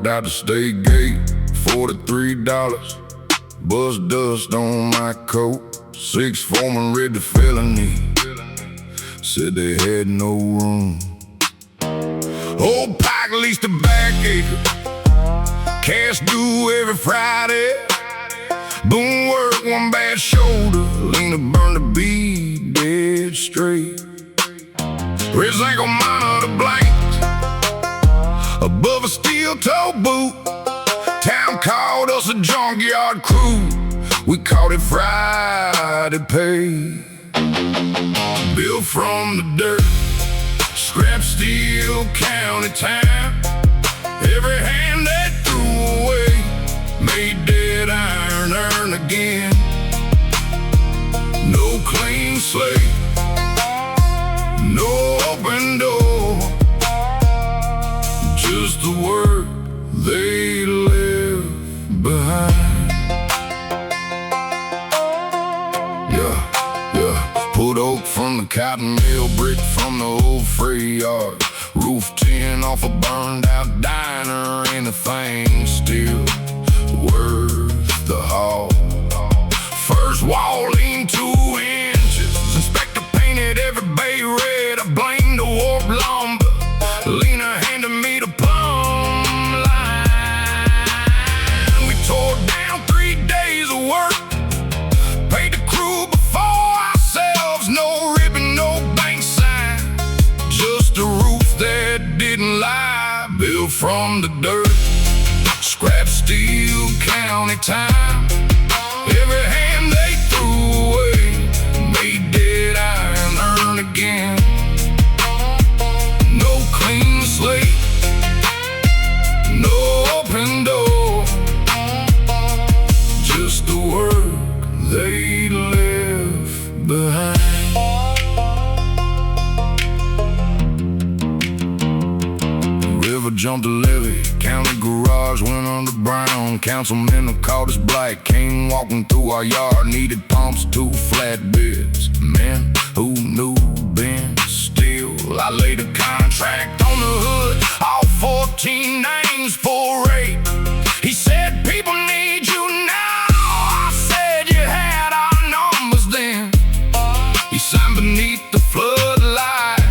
Walked out the state gate, $43. Bust dust on my coat. 6 foreman read the felony. Said they had no room. Old Pike leased a back acre. Cash due every Friday. Boom work, one bad shoulder. Lena burned the beat, dead straight. Wrist ankle monitor blanks above a steel toe boot. Town called us a junkyard crew. We called it Friday pay. Built from the dirt, scrap steel, county time. Every hand they threw away made dead iron earn again. No clean slate, no open door, just the work they left behind. Put oak from the cotton mill, brick from the old freight yard, roof tin off a burned out diner. Anything still worth the haul. First wall leaned 2 inches. Inspector painted every bay red. I blamed the warped lumber. Lena handed me the plumb line. We tore down 3 days of work. Paid the crew before ourselves. No ribbon, no bank sign, just a roof that didn't lie. Built from the dirt, scrap steel, county time. Every hand they threw away made dead iron earn again. No clean slate, no open door, just the work they left behind. River jumped the levee, county garage went underground. Councilmen called us black, came walking through our yard. Needed pumps, 2 flatbeds. Men who knew Ben Steele. I laid a contract on the hood, all 14 names for rape. He said, people need you now. I said, you had our numbers then. He signed beneath the floodlight.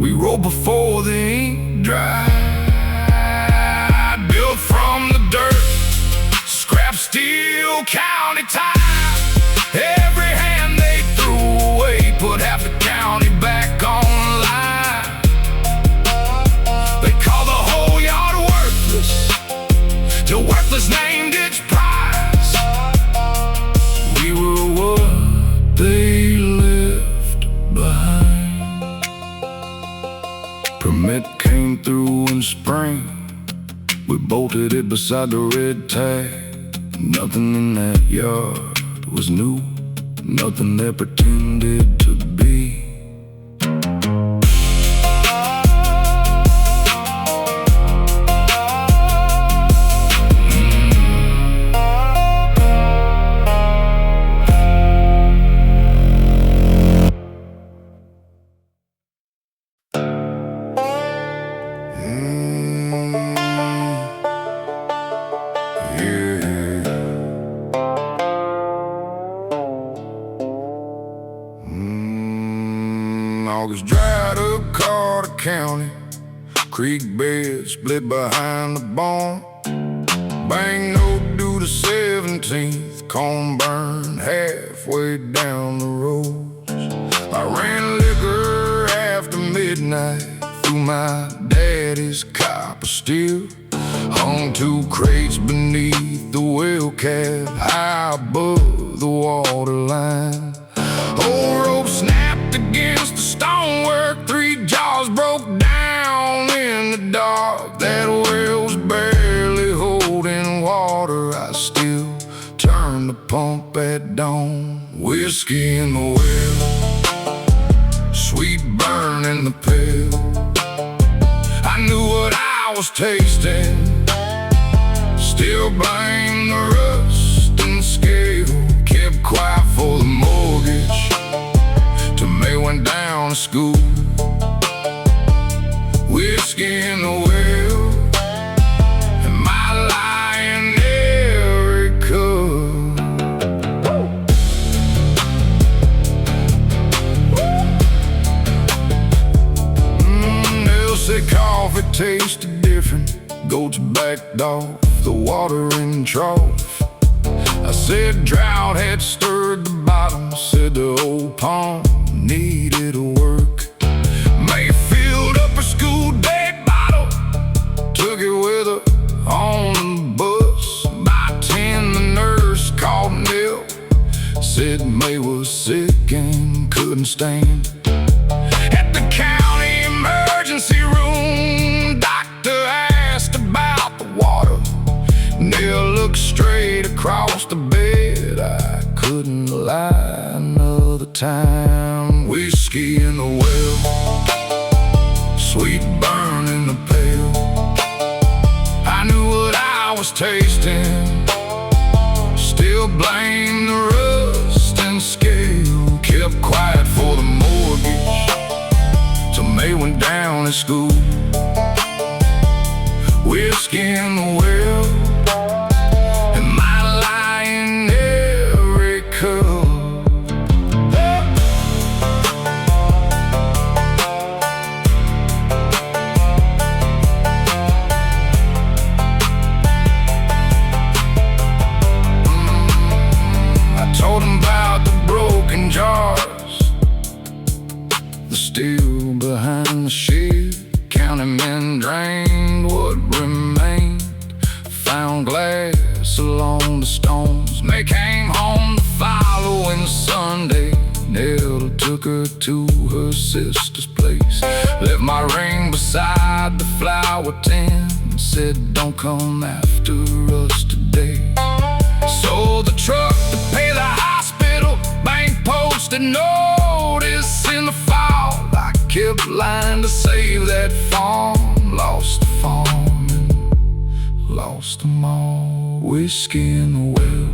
We rolled before the ink dried. Built from the dirt, scrap steel, county time. Every hand they threw away put half the county back online. They call the whole yard worthless, till worthless named its prize. We were what they left behind. Permit came through in spring. We bolted it beside the red tag. Nothing in that yard was new, nothing there pretended to be. August dried up Carter County, creek bed split behind the barn. Bang note due the 17th, corn burned halfway down the road. I ran liquor after midnight through my daddy's copper steel. Hung 2 crates beneath the well cap, high above the water line. Old rope snapped against the stonework, 3 jaws broke down in the dark. That well was barely holding water. I still turned the pump at dawn. Whiskey in the well, sweet burn in the pail. I knew what I was tasting, still blame the rust and scale. Kept quiet for the mortgage till May went down to school. Whiskey in the well, tasted different. Goats backed off the watering trough. I said drought had stirred the bottom. Said the old pond needed a work. May filled up her school day bottle, took it with her on the bus. By 10 the nurse called and ill. Said May was sick and couldn't stand. At the county emergency room, doctor asked about the water. Neil looked straight across the bed. I couldn't lie another time. Whiskey in the well, sweet burn in the pail. I knew what I was tasting. Still blame the rust and scale. Kept quiet for the mortgage till May went down at school. Whiskey in the well, and my lie in every cup. I told him about the broken jars, the steel behind the shed. County men drained what remained, found glass along the stones. May came home the following Sunday. Nell took her to her sister's place. Left my ring beside the flower tin. Said don't come after us today. Sold the truck to pay the hospital. Bank posted notice in the fall. I kept lying to save that farm. Lost the farm and lost them all. Whiskey in the well,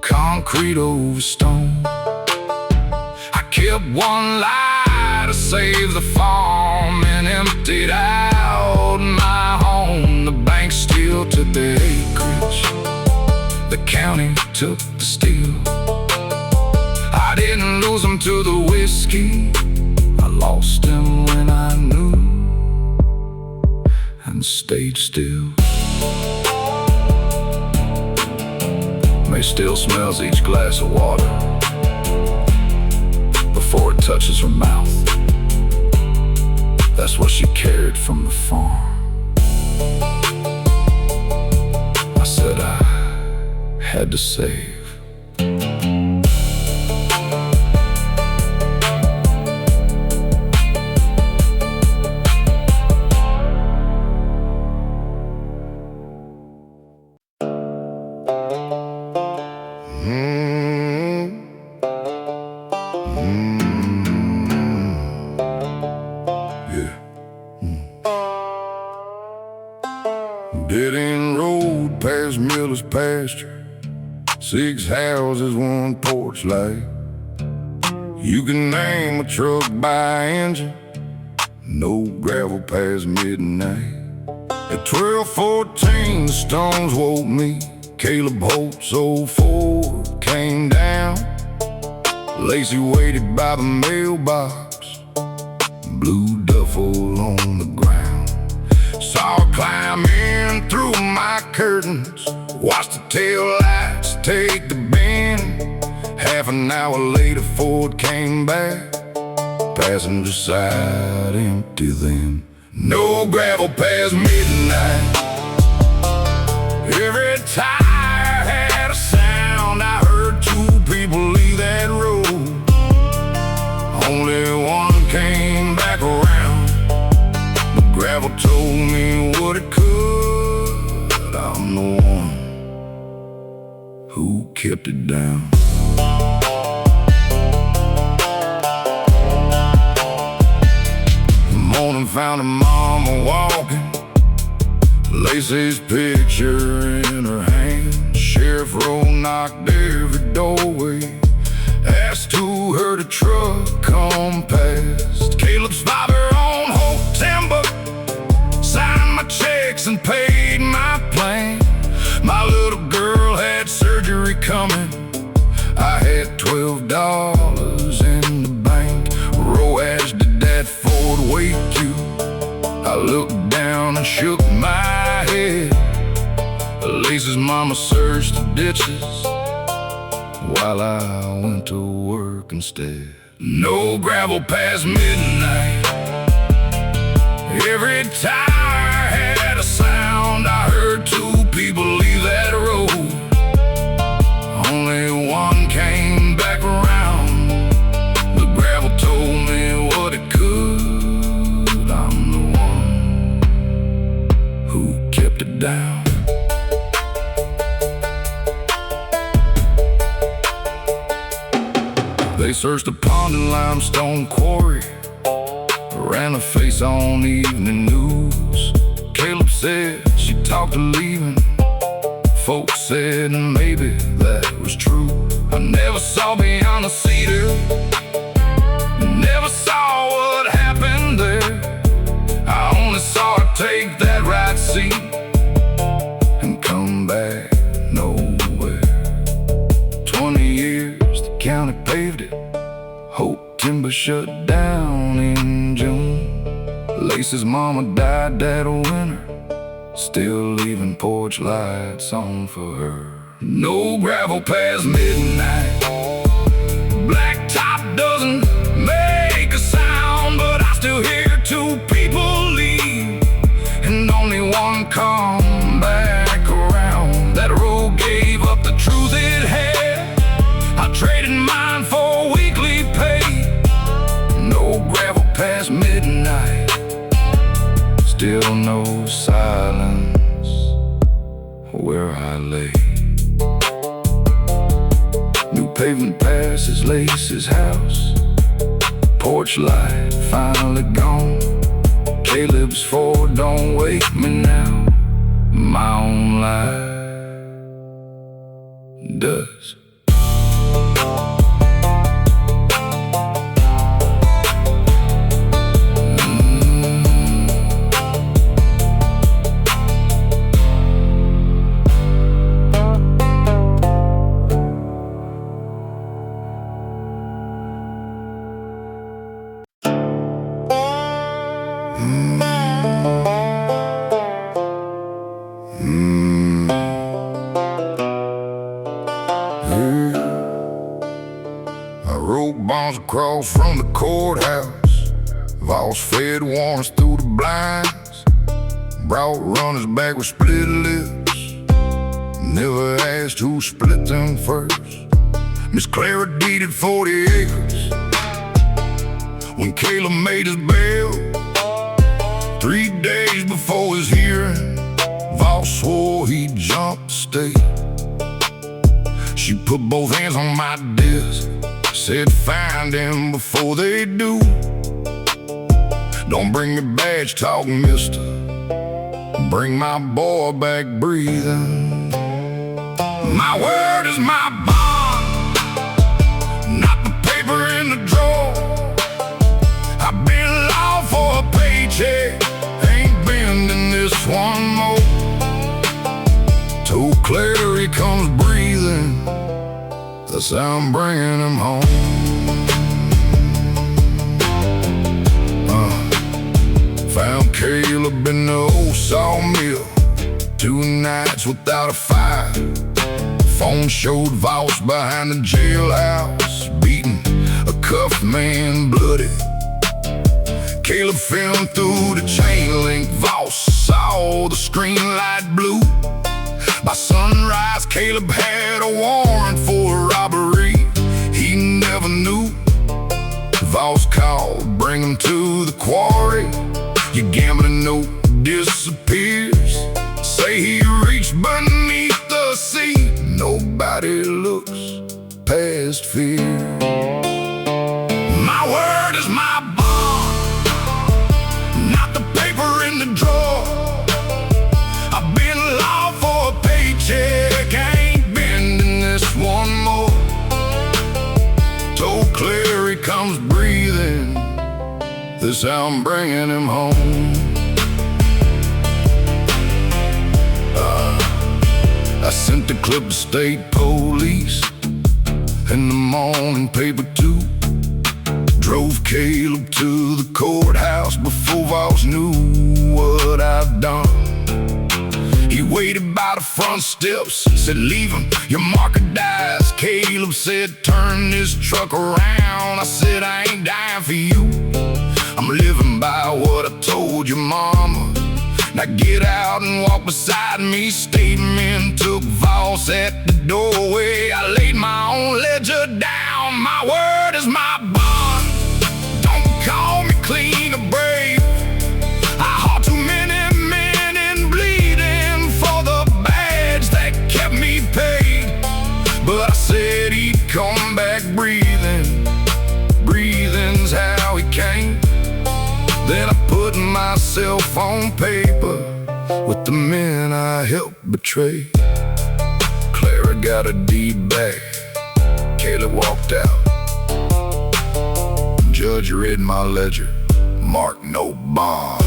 concrete over stone. I kept one lie to save the farm and emptied out my home. The bank still took the acreage, the county took the steel. I didn't lose them to the whiskey, I lost them when I knew and stayed still. May still smells each glass of water before it touches her mouth. That's what she carried from the farm. I said I had to save. Dead end road past Miller's pasture, 6 houses, 1 porch light. You can name a truck by engine, no gravel past midnight. At 12:14 the stones woke me. Caleb Holt's old Ford came down. Lacey waited by the mailbox, blue duffel on the ground. Saw her climb in through my curtains, watched the taillights take the bend. Half an hour later Ford came back, passenger side empty then. No gravel past midnight. Every tire had a sound. I heard 2 people leave that road. Only one came back around. The gravel told me what it could. I'm the one who kept it down. The morning found her mama walking, Lacey's picture in her hand. Sheriff roll knocked every doorway, asked who heard a truck come past. Caleb's father owned whole timber, signed my checks and paid my plan. My little girl had surgery coming, I had $12 in the bank. Roaz, did that Ford wake you? I searched the ditches while I went to work instead. No gravel past midnight. Every tire had a sound. I heard two people leave that road. Only one came back around. The gravel told me what it could. I'm the one who kept it down. They searched the pond and limestone quarry, ran a face on evening news. Caleb said she talked of leaving. Folks said maybe that was true. I never saw beyond the cedar, never saw what happened there. I only saw her take that right seat and come back nowhere. 20 years the county paved it. Hope timber shut down in June. Lace's mama died that winter, still leaving porch lights on for her. No gravel past midnight. Blacktop doesn't make a sound, but I still hear two people leave and only one come back around. That road gave up the truth it had. I traded mine for weekly pay. No gravel past midnight. Still no silence where I lay. New pavement passes Lace's house. Porch light finally gone. Caleb's Ford don't wake me now. My own life does. I wrote bonds across from the courthouse. Voss fed warrants through the blinds. Brought runners back with split lips. Never asked who split them first. Miss Clara deeded 40 acres when Caleb made his bail. 3 days before his hearing, Voss swore he'd jump the state. She put both hands on my desk, said find him before they do. Don't bring me badge talk, mister. Bring my boy back breathing. My word is my bond, not the paper in the drawer. I've been law for a paycheck, ain't bending this one more. Told Clary comes breathing, that's how I'm bringing him home. Found Caleb in the old sawmill, 2 nights without a fire. Phone showed Voss behind the jailhouse, beating a cuffed man bloody. Caleb filmed through the chain link. Voss saw the screen light blue. By sunrise, Caleb had a warrant for a robbery he never knew. Voss called, bring him to the quarry. Your gambling note disappears. Say he reached beneath the sea. Nobody looks past fear. My word is my bond, not the paper in the drawer. I've been law for a paycheck, ain't bending this one more. Told Clary comes breathing, this how I'm bringing him home. I sent the clip to state police, and the morning paper too. Drove Caleb to the courthouse before Voss knew what I'd done. He waited by the front steps, said leave him, your marker dies. Caleb said turn this truck around. I said I ain't dying for you, I'm living by what I told your mama. Now get out and walk beside me. Statement took Voss at the doorway. I laid my own ledger down. My word is my bond. Don't call me clean or brave. I hauled too many men in bleeding for the badge that kept me paid. But I said he'd come back breathing. Breathing's how he came. Then I put myself on paper with the men I helped betray. Clara got a deed back, Caleb walked out. Judge read my ledger, marked no bond.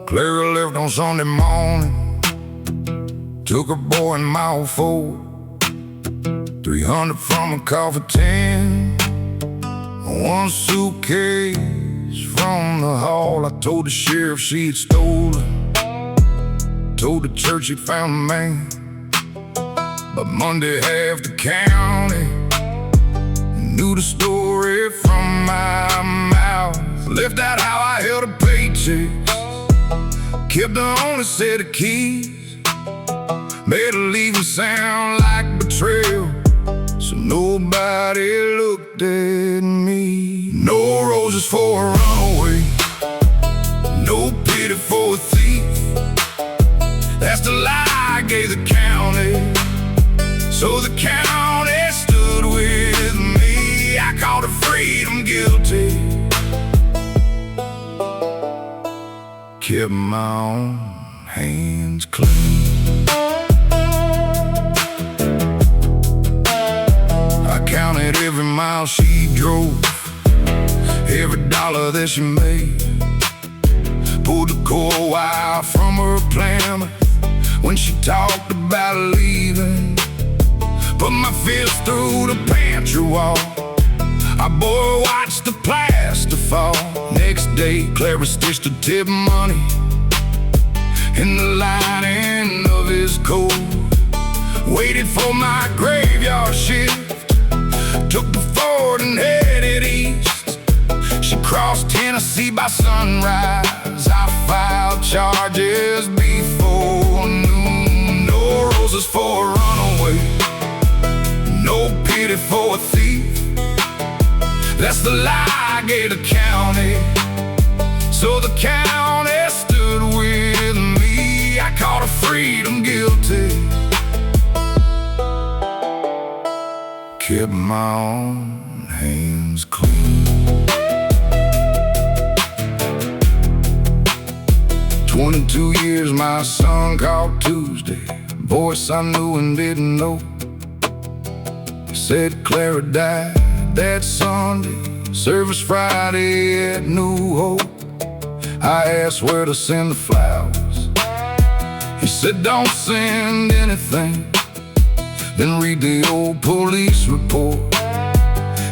Clara left on Sunday morning, took her boy in mile 4, 300 from a car for 10, one suitcase from the hall. I told the sheriff she had stolen, told the church he'd found the man. But Monday half the county knew the story from my mouth. Left out how I held a paycheck, kept the only set of keys, made her leave and sound like betrayal, so nobody looked at me. No roses for a runaway, no pity for a thief. That's the lie I gave the county, so the county stood with me. I called her freedom guilty, kept my own hands clean. I counted every mile she drove, every dollar that she made. Pulled the core wire from her Plymouth when she talked about leaving. Put my fist through the pantry wall, our boy watched the plaster fall. Next day, Clara stitched the tip money in the lining of his coat. Waited for my graveyard shift, took the Ford and headed east. She crossed Tennessee by sunrise. I filed charges before noon. No roses for a runaway, no pity for a thief. That's the lie I gave the county, so the county stood with me. I called her freedom guilty, kept my own hands clean. 22 years my son called Tuesday, voice I knew and didn't know. Said Clara died that Sunday, service Friday at New Hope. I asked where to send the flowers, he said don't send anything, then read the old police report.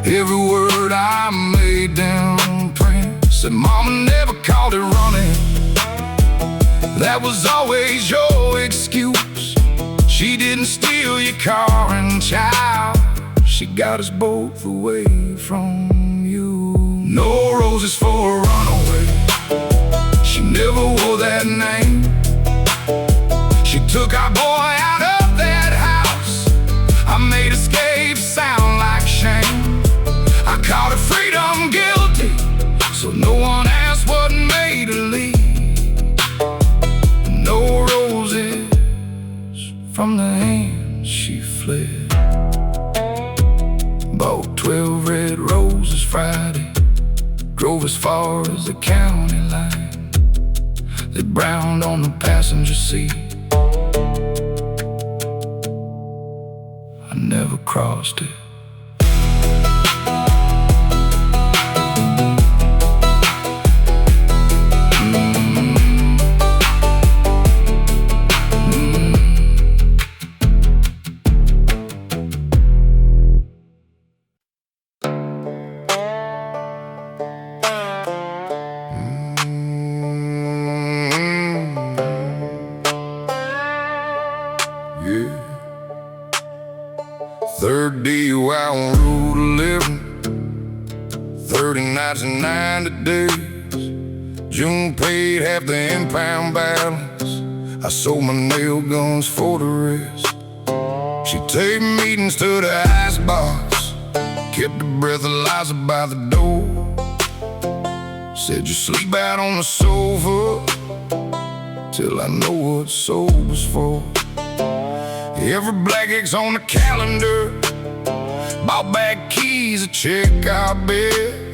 Every word I made down print. Said mama never called it running, that was always your excuse. She didn't steal your car and child, she got us both away from you. No roses for a runaway, she never wore that name. She took our boy out of that house, I made escape sound like shame. I called her freedom guilty, so no one asked what made her leave. No roses from the hand she fled. Bought 12 red roses Friday, drove as far as the county line. They browned on the passenger seat. I crossed it. Third DUI on Route 11, 30 nights and 90 days. June paid half the impound balance. I sold my nail guns for the rest. She take meetings to the icebox, kept the breathalyzer by the door. Said you sleep out on the sofa till I know what sober's for. Every black X on the calendar, bought back keys to check our bed.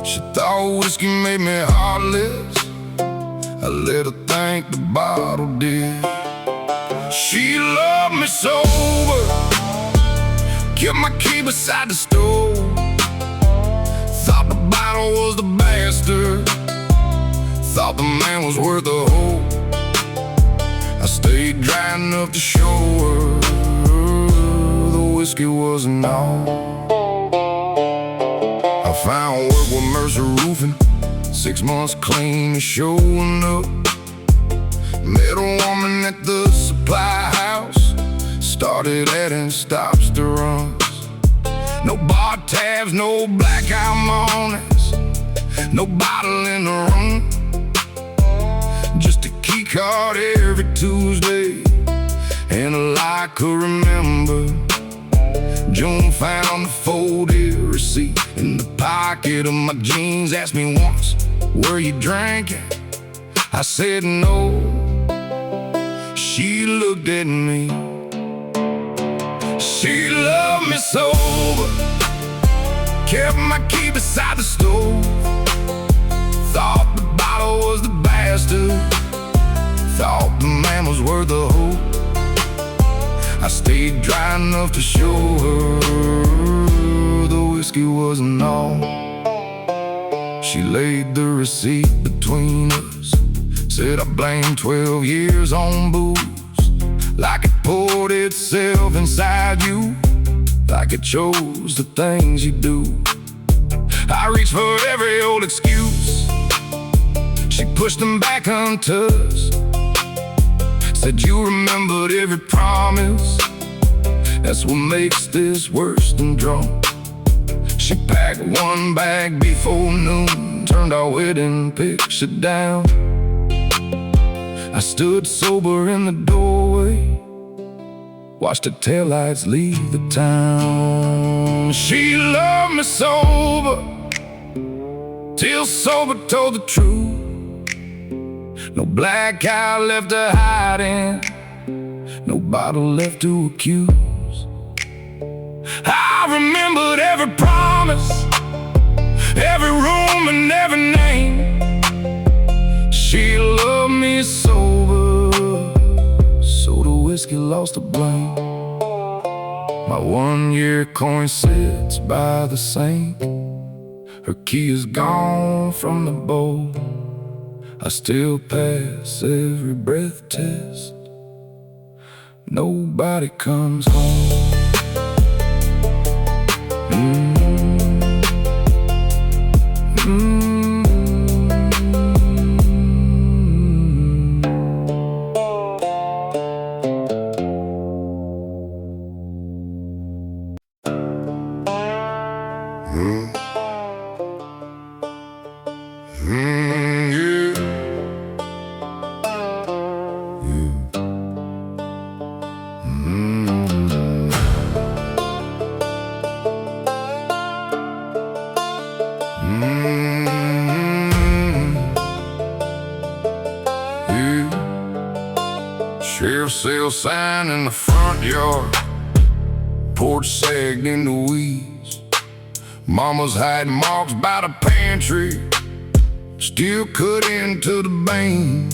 She thought whiskey made me heartless. I let her think the bottle did. She loved me sober, kept my key beside the stove. Thought the bottle was the bastard, thought the man was worth a hope. I stayed dry enough to show her the whiskey wasn't all. I found work with Mercer Roofing, 6 months clean and showing up. Met a woman at the supply house, started adding stops to runs. No bar tabs, no blackout mornings, no bottle in the room. Just a key card every Tuesday and a lie I could remember. June found the folded receipt in the pocket of my jeans. Asked me once, were you drinking? I said no. She looked at me. She loved me sober, kept my key beside the stove. Thought the bottle was the bastard, thought the man was worth the hope. I stayed dry enough to show her the whiskey wasn't all. She laid the receipt between us, said I blamed 12 years on booze, like it poured itself inside you, like it chose the things you do. I reached for every old excuse, she pushed them back untouched. Said you remembered every promise, that's what makes this worse than drunk. She packed one bag before noon, turned our wedding picture down. I stood sober in the doorway, watched the taillights leave the town. She loved me sober, till sober told the truth. No blackout left to hide in, no bottle left to accuse. I remembered every promise, every room and every name. She loved me sober, so the whiskey lost the blame. My 1-year coin sits by the sink, her key is gone from the bowl. I still pass every breath test, nobody comes home. Sheriff sale sign in the front yard, porch sagged in the weeds. Mama's hiding marks by the pantry, still cut into the vein.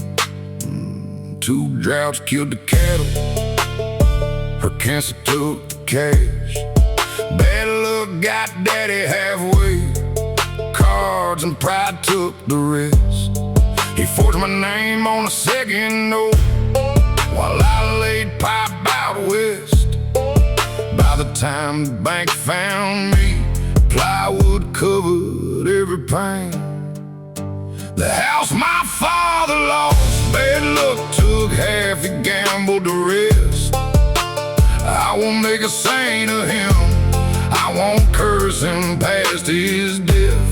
2 droughts killed the cattle, her cancer took the cash. Bad luck got daddy halfway. Cards and pride took the rest. He forged my name on a second note while I laid pipe out west. By the time the bank found me, plywood covered every pane. The house my father lost, bad luck took half, he gambled the rest. I won't make a saint of him, I won't curse him past his death.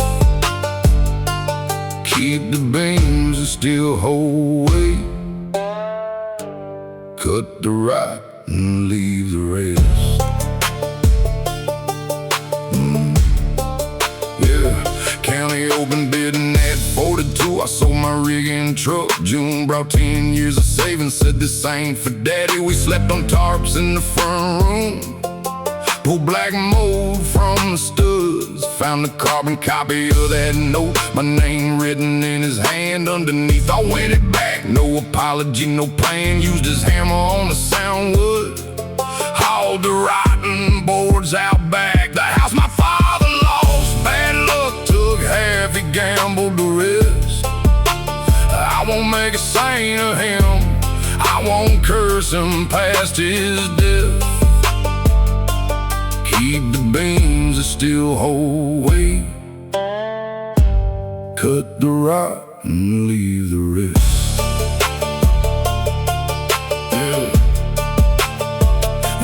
Keep the beams and still hold weight. Cut the right and leave the rest. County open bidding at 42. I sold my rig and truck. June brought 10 years of savings. Said this ain't for daddy. We slept on tarps in the front room. Pulled black mold from the studs. Found a carbon copy of that note, my name written in his hand underneath. I went it back, no apology, no plan. Used his hammer on the sound wood. Hauled the rotten boards out back. The house my father lost, bad luck took half, he gambled the rest. I won't make a saint of him, I won't curse him past his death. Keep the beams that still hold weight. Cut the rot and leave the rest.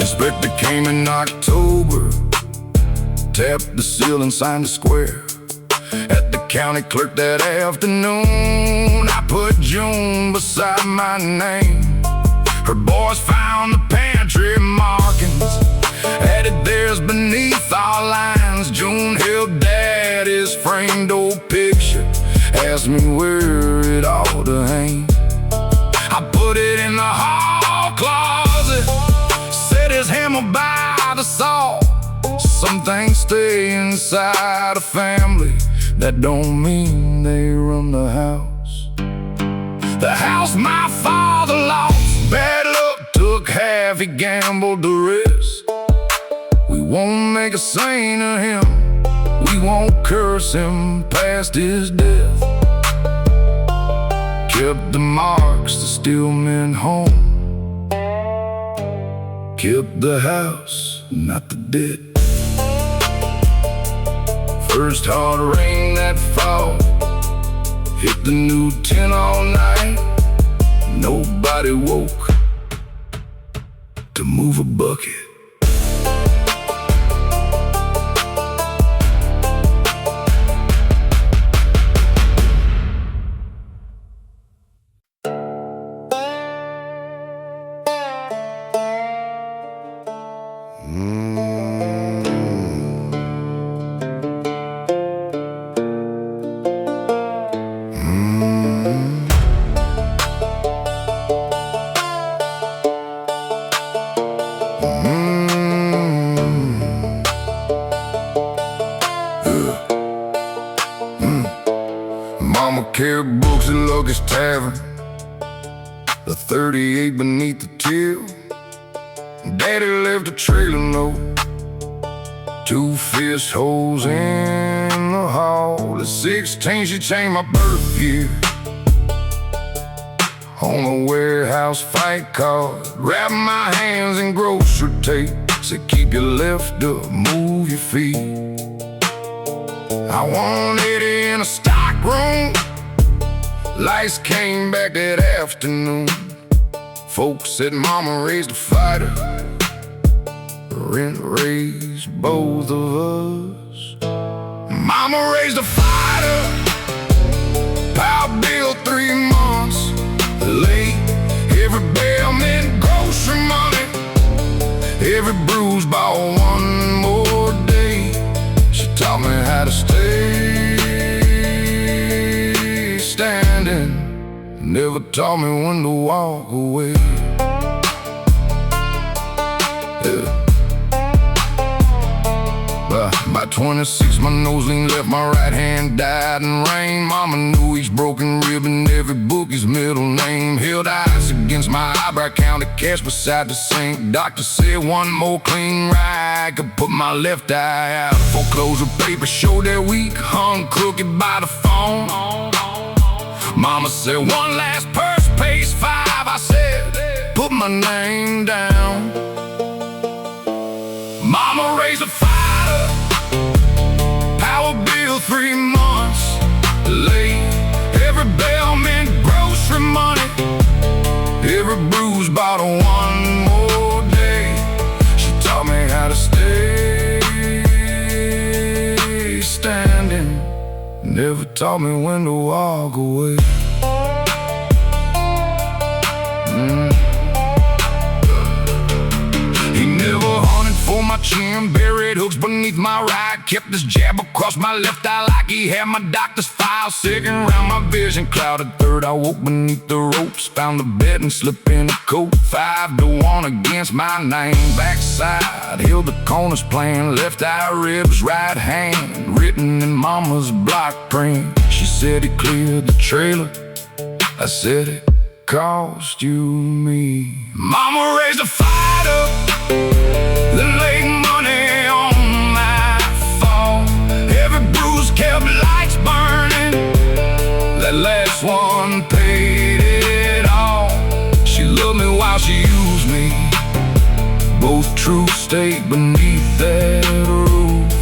Inspector came in October, tapped the seal and signed the square. At the county clerk that afternoon, I put June beside my name. Her boys found the pantry markings, added theirs beneath our lines. June held daddy's framed old picture, asked me where it ought to hang. I put it in the hall closet, set his hammer by the saw. Some things stay inside a family, that don't mean they run the house. The house my father lost, bad luck took half, he gambled the rest. We won't make a saint of him, we won't curse him past his death. Kept the marks the steel men home, kept the house, not the debt. First hard rain that fall hit the new tin all night. Nobody woke to move a bucket. Mama carried books at Lucky's Tavern, the 38 beneath the till. Daddy left a trailer note, 2 fist holes in the hall. At 16 she changed my birth year on a warehouse fight card. Wrapped my hands in grocery tape, said keep your left up, move your feet. I wanted in a stock room, lights came back that afternoon. Folks said mama raised a fighter, rent raised both of us. Mama raised a fighter, power bill 3 months late. Every bell meant grocery money, every bruise bought one more day. She taught me how to stay standing, never taught me when to walk away. By 26, my nose lean left, my right hand died in rain. Mama knew each broken rib and every book his middle name. Held eyes again against my eyebrow, counted cash beside the sink. Doctor said one more clean ride could put my left eye out. Foreclosure papers showed that week, hung crooked by the phone. Mama said one last purse pays $5. I said, put my name down. Mama raised a fighter, power bill 3 months late. Every bell meant grocery money, every bruise bought one more day. She taught me how to stay standing, never taught me when to walk away. He never hunted for my chin, buried hooks beneath my ride, kept this jab across my left eye like he had my doctor's file. Second round, my vision clouded. Third, I woke beneath the ropes, found the bed and slipped in a coat. 5-1 against my name. Backside, held the corners playing. Left eye ribs, right hand written in mama's block print. She said it cleared the trailer. I said it cost you me. Mama raised a fighter, then laid money on my phone. Every bruise kept lights burning, that last one paid it all. She loved me while she used me, both true stayed beneath that roof.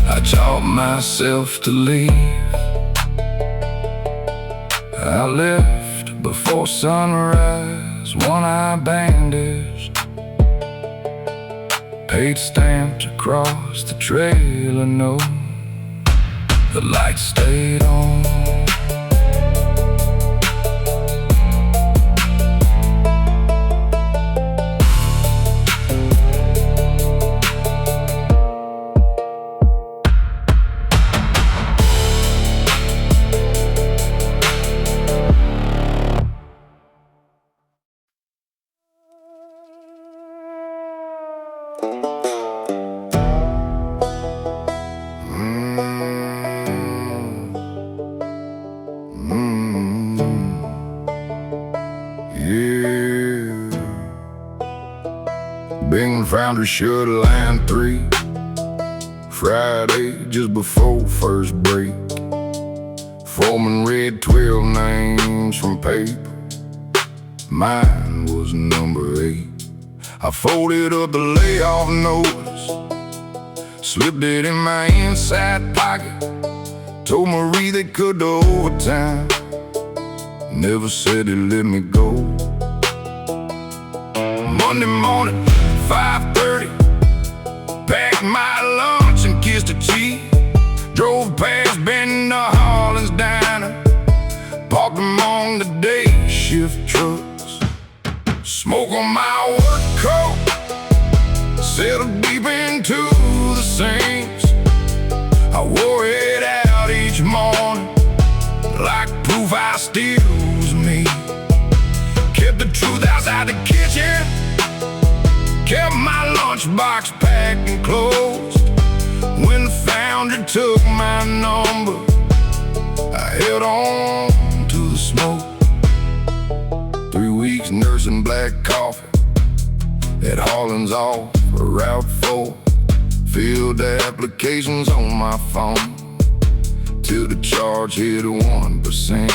I taught myself to leave. I left before sunrise, one eye bandaged, paid stamped across the trailer. No, the lights stayed on. Bing found her shut line 3 Friday just before first break. Foreman read 12 names from paper, mine was number 8. I folded up the layoff notice, slipped it in my inside pocket, told Marie they could do overtime, never said they let me go. Monday morning, 5:30, packed my lunch and kissed a cheek. Drove past Ben Holland's diner, parked among the day shift trucks. Smoke on my work coat, settled deep into the seams. I wore it out each morning like proof I still was me. Kept the truth outside the kitchen, kept my lunchbox packed and closed. When the founder took my number, I held on to the smoke. 3 weeks nursing black coffee at Holland's off for Route 4. Filled the applications on my phone till the charge hit 1%.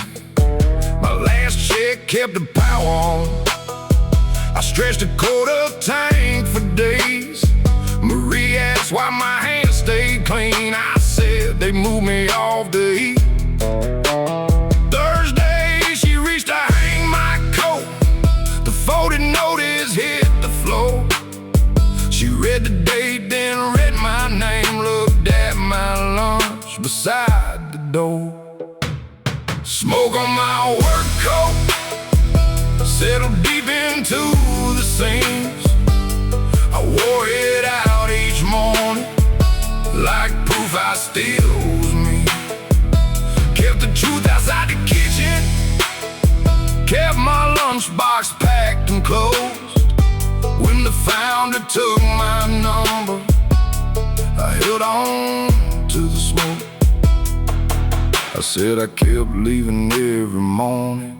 My last check kept the power on. I stretched a quarter tank for days. Marie asked why my hands stayed clean. I said they moved me off the heat. Thursday, she reached to hang my coat. The folded notice hit the floor. She read the date, then read my name, looked at my lunch beside the door. Smoke on my work coat, settled deep into the seams. I wore it out each morning like proof I still was me. Kept the truth outside the kitchen, kept my lunchbox packed and closed. When the founder took my number, I held on to the smoke. I said I kept leaving every morning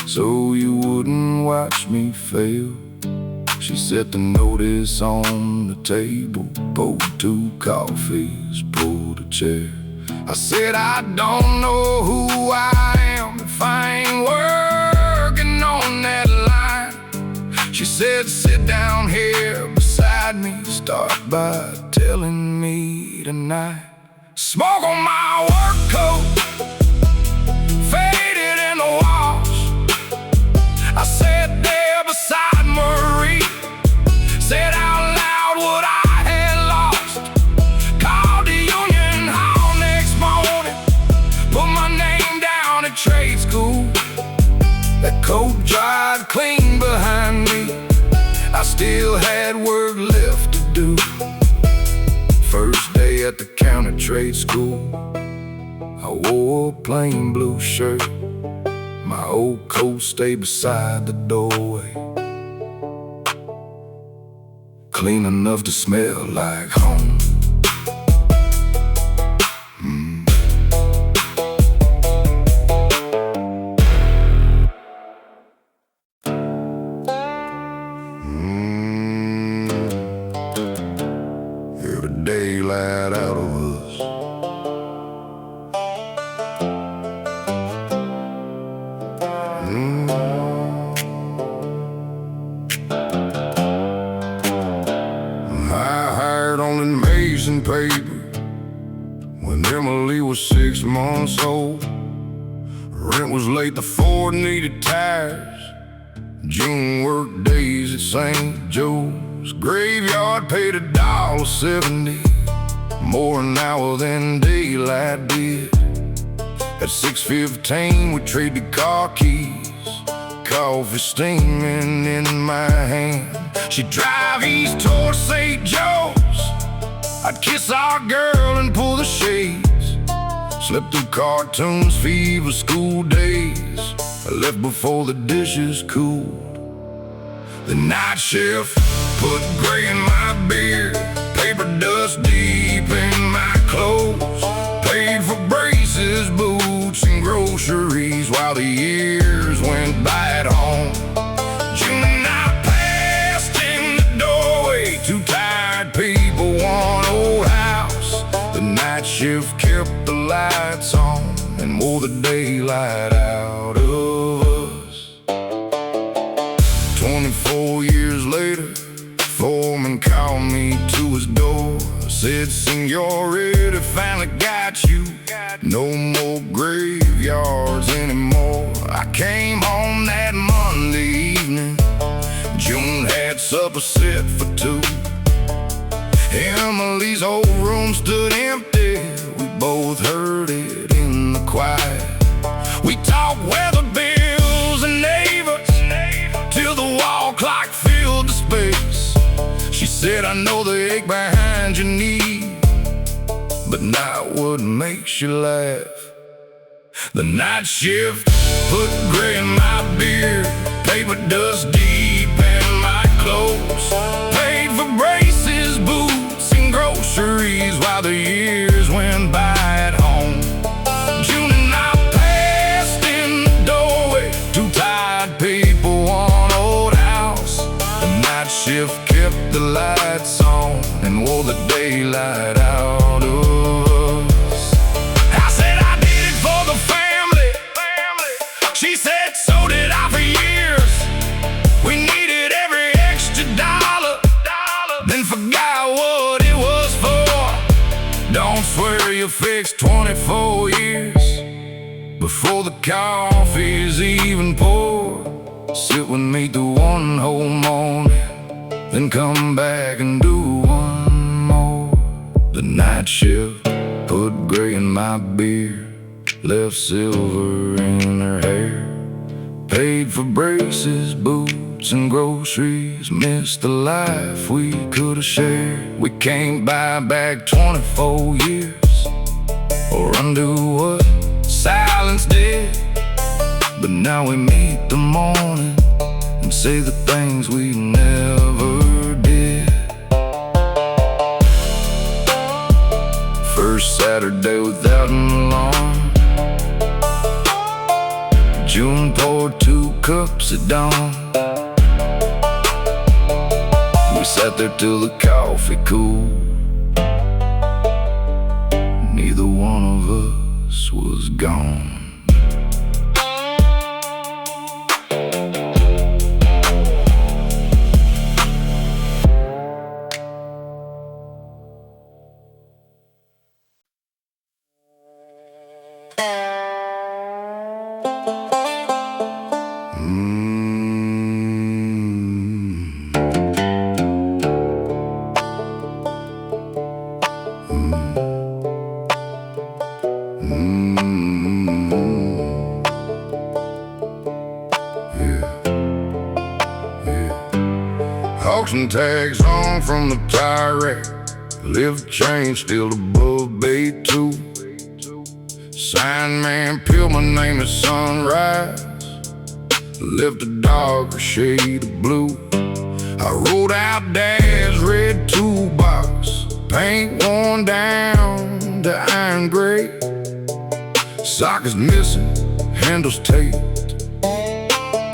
so you wouldn't watch me fail. She set the notice on the table, poured 2 coffees, pulled a chair. I said I don't know who I am if I ain't working on that line. She said sit down here beside me, start by telling me tonight. Smoke on my work coat, faded in the wash. I sat there beside Marie, said out loud what I had lost. Called the union hall next morning, put my name down at trade school. That coat dried clean behind me, I still had work left to do. First day at the counter trade school, I wore a plain blue shirt. My old coat stayed beside the doorway, clean enough to smell like home. Every daylight out of us, I hired on an amazing paper when Emily was 6 months old. Rent was late, the Ford needed tires. June work days at St. Joe's graveyard paid $1.70, more an hour than daylight did. At 6:15 we traded car keys, coffee steaming in my hand. She'd drive east towards St. Joe's, I'd kiss our girl and pull the shades. Slept through cartoons, fever school days. I left before the dishes cooled. The night shift put gray in my beard, paper dust deep in my clothes. Paid for braces, boots, and groceries while the years went by at home. June and I passed in the doorway, 2 tired people, 1 old house. The night shift kept the lights on and wore the daylight out of us. 24 years later, foreman called me to his door. Said, "Senorita, finally got you. No more graveyards anymore." I came home that Monday evening. June had supper set for 2. Emily's old room stood empty. We both heard it in the quiet. We talked weather bills and neighbors till the wall clock filled the space. She said, "I know the ache behind your knee, but not what makes you laugh." The night shift put gray in my beard, paper dust deep in my clothes. Paid for braces, boots, and groceries while the years went by at home. June and I passed in the doorway, 2 tired people, 1 old house. The night shift kept the lights on and wore the daylight out of us. I said I did it for the family. She said so did I for years. We needed every extra dollar, then forgot what it was for. Don't swear you fixed 24 years before the coffee's even poured. Sit with me through 1 whole morning, then come back and do 1 more. The night shift put gray in my beard, left silver in her hair. Paid for braces, boots, and groceries. Missed the life we could have shared. We can't buy back 24 years or undo what silence did. But now we meet the morning and say the things we never did. First Saturday without an alarm, June poured 2 cups at dawn. We sat there till the coffee cooled. Neither one of us was gone. Auction tags hung from the tire rack. Lift chain still above bay 2. Sign man peeled, my name is Sunrise. Left a darker shade of blue. I rolled out Dad's red toolbox. Paint worn down to iron gray. Sockets missing, handles taped.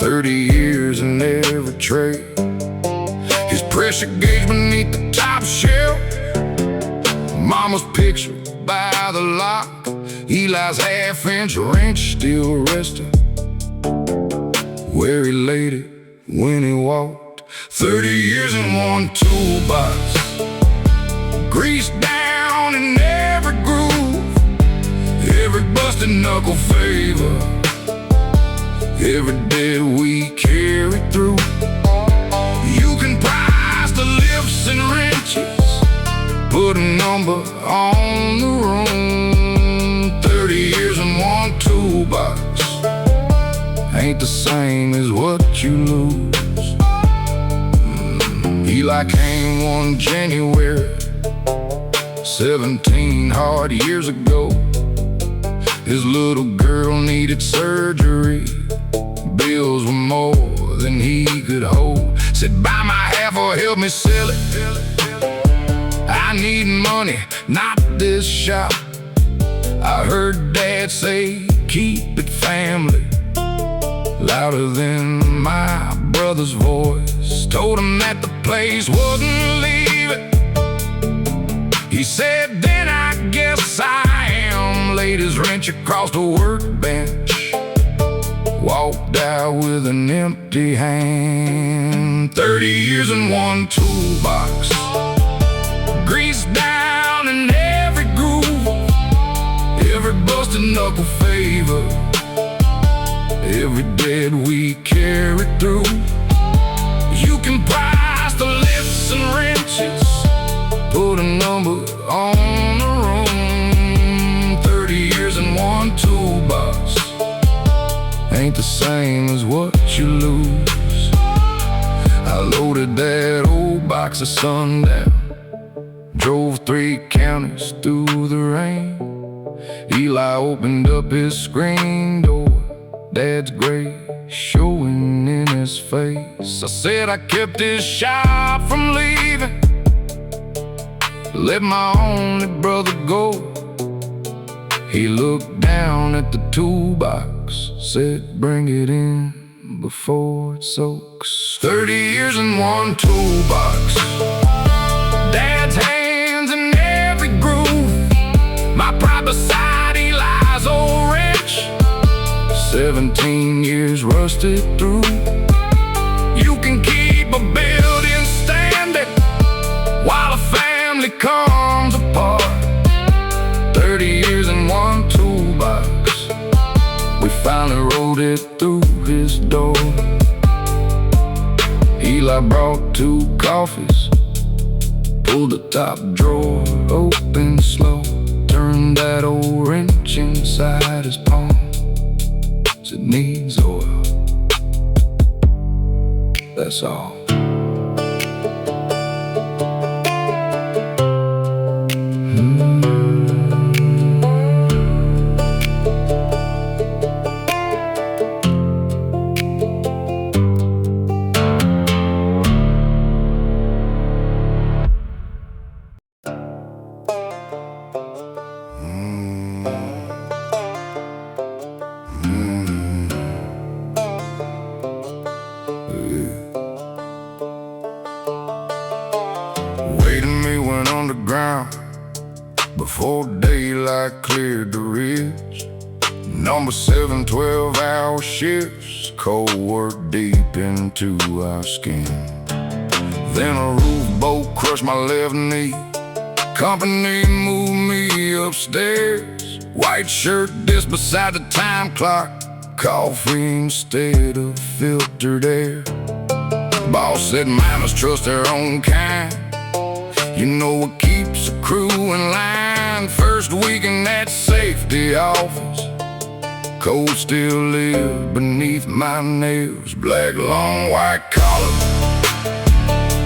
30 years in every tray. His pressure gauge beneath the top shelf. Mama's picture by the lock. Eli's half-inch wrench still resting where he laid it when he walked. 30 years in one toolbox. Grease down in every groove. Every busted knuckle favor. Every dead we carry through. You can price the lifts and wrenches. Put a number on the room. 30 years in one toolbox ain't the same as what you lose. Eli came one January, 17 hard years ago. His little girl needed surgery. Bills were more than he could hold. Said buy my half or help me sell it. I need money, not this shop. I heard Dad say keep it family, louder than my brother's voice. Told him that the place wouldn't leave it. He said then I guess I am. Laid his wrench across the workbench. Walked out with an empty hand. 30 years in one toolbox. Grease down in every groove. Every busted knuckle favor. Every dead we carry through. You can price the lifts and wrenches. Put a number on the room. 30 years in one toolbox ain't the same as what you lose. I loaded that old box of sundown. Drove 3 counties through the rain. Eli opened up his screen door. Dad's gray showing in his face. I said I kept his shop from leaving. Let my only brother go. He looked down at the toolbox, said bring it in before it soaks. 30 years in one toolbox. Dad's hands in every groove. My pride beside Eli's old wrench. 17 years rusted through. You can keep a building standing while a family comes apart. 30 years in one toolbox. We finally rolled it through his door. Eli brought 2 coffees. Pulled the top drawer open slow. Turned that old wrench inside his palm. It needs oil, that's all. before daylight cleared the ridge. Number 7, 12-hour shifts, cold work deep into our skin. Then a roof bolt crushed my left knee. Company moved me upstairs. White shirt disc beside the time clock. Coffee instead of filtered air. Boss said miners trust their own kind. You know what keeps a crew in line. First week in that safety office, cold steel lived beneath my nails. Black long white collar,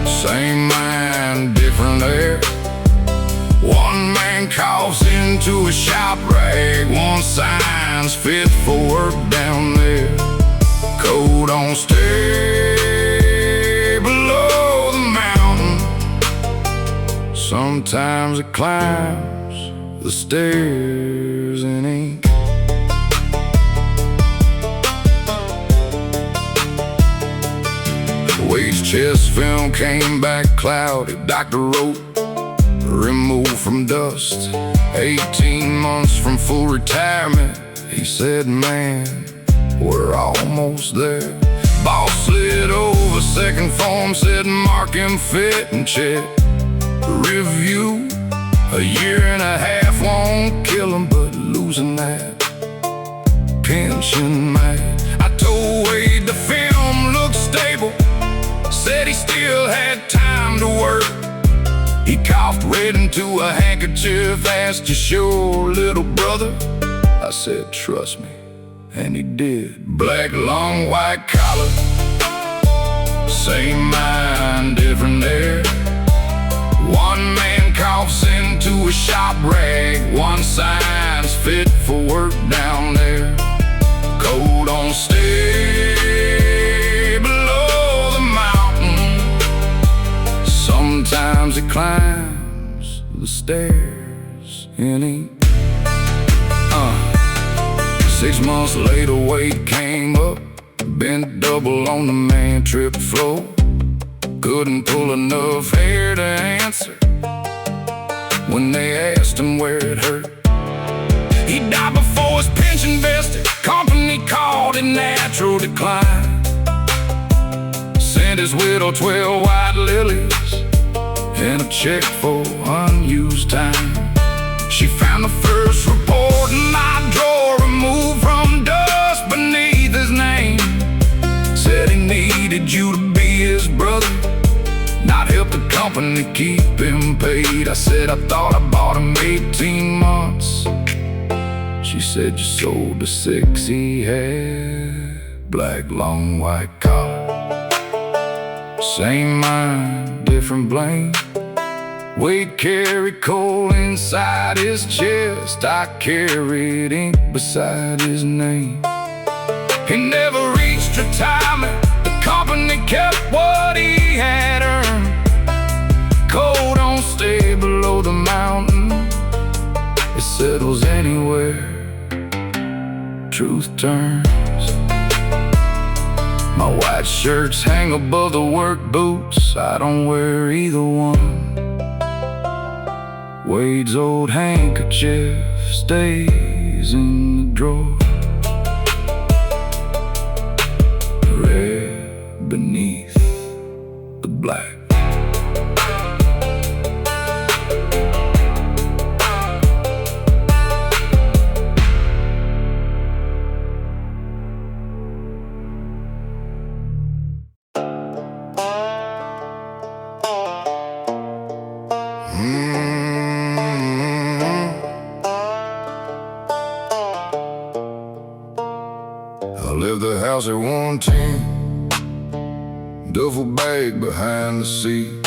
same mind, different air. One man coughs into a shop rag. One sign's fit for work down there. Code don't stay below the mountain. Sometimes it climbs the stairs in ink. Wade's chest film came back cloudy. Doctor wrote, removed from dust. 18 months from full retirement. He said, man, we're almost there. Boss slid over second form, said mark him fit and check. Review, a year and a half won't kill him, but losing that pension might. I told Wade the film looked stable, said he still had time to work. He coughed red into a handkerchief, asked, you sure, little brother? I said, trust me, and he did. Black long white collar, same mind, different air. One man coughs into a shop rag. One sign's fit for work down there. Cold don't stay below the mountain. Sometimes it climbs the stairs in ink. 6 months later, Wade came up, bent double on the man trip floor. Couldn't pull enough hair to answer when they asked him where it hurt. He died before his pension vested. Company called it natural decline. Sent his widow 12 white lilies and a check for unused time. She found the first report in my drawer, removed from dust beneath his name. Said he needed you to be his brother, not help the company keep him paid. I said I thought I bought him 18 months. She said you sold the 6 he had. Black long white collar, same mind, different blame. Wade carried coal inside his chest. I carried ink beside his name. He never reached retirement. The company kept what he had earned. Coal don't stay below the mountain. It settles anywhere truth turns. My white shirts hang above the work boots. I don't wear either one. Wade's old handkerchief stays in the drawer, red beneath the black. I left the house at 110, duffel bag behind the seat.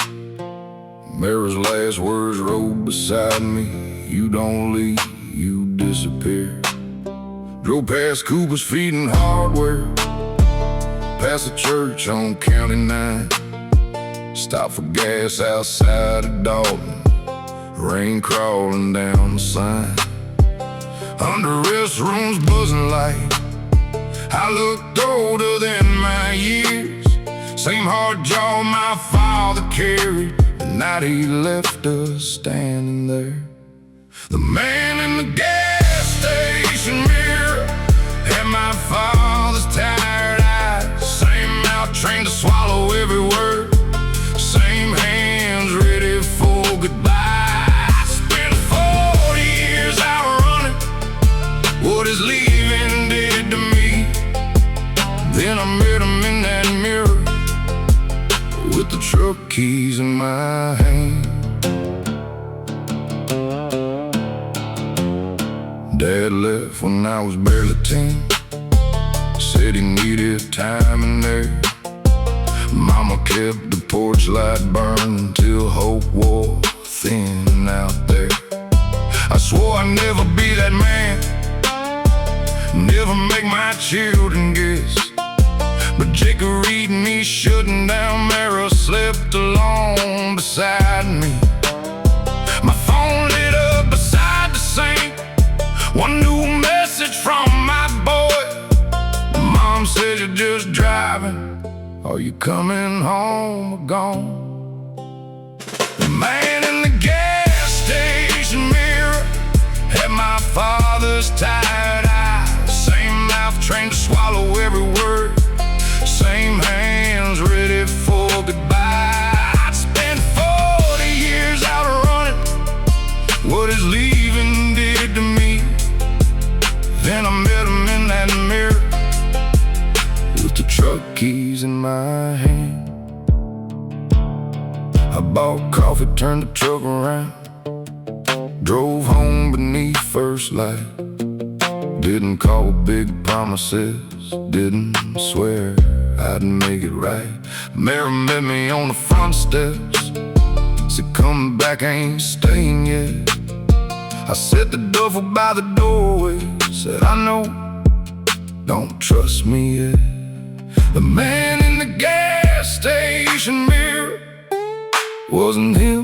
Mary's last words rode beside me. You don't leave, you disappear. Drove past Cooper's Feeding Hardware, past the church on County 9. Stopped for gas outside of Dalton, rain crawling down the sign. Under restrooms buzzing light, I looked older than my years. Same hard jaw my father carried the night he left us standing there. The man in the gas station mirror had my father's tired eyes. Same mouth trained to swallow every word, same hands ready for goodbye. I spent 40 years out running what his leaving did to me. Then I met him in that mirror with the truck keys in my hand. Dad left when I was barely 10. Said he needed time in there. Mama kept the porch light burning till hope wore thin out there. I swore I'd never be that man, never make my children guess. But Jacob Reed and me shutting down mirror slept alone beside me. My phone lit up beside the sink, one new message from my boy. Mom said, "You're just driving, are you coming home or gone?" The man in the gas station mirror had my father's tired eyes. Same mouth trained to swallow every word, same hands ready for goodbye. I'd spent 40 years out running what his leaving did to me. Then I met him in that mirror with the truck keys in my hand. I bought coffee, turned the truck around, drove home beneath first light. Didn't call big promises, didn't swear I'd make it right. Mary met me on the front steps, said, "Come back, I ain't staying yet." I set the duffel by the doorway, said, "I know, don't trust me yet." The man in the gas station mirror wasn't him,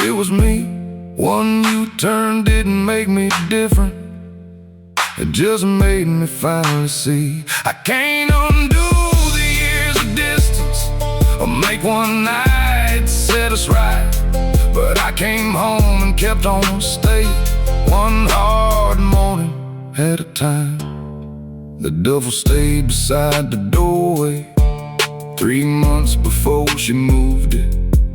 it was me. One U-turn didn't make me different, it just made me finally see I can't undo the years of distance or make one night set us right. But I came home and kept on staying, one hard morning at a time. The duffel stayed beside the doorway 3 months before she moved it.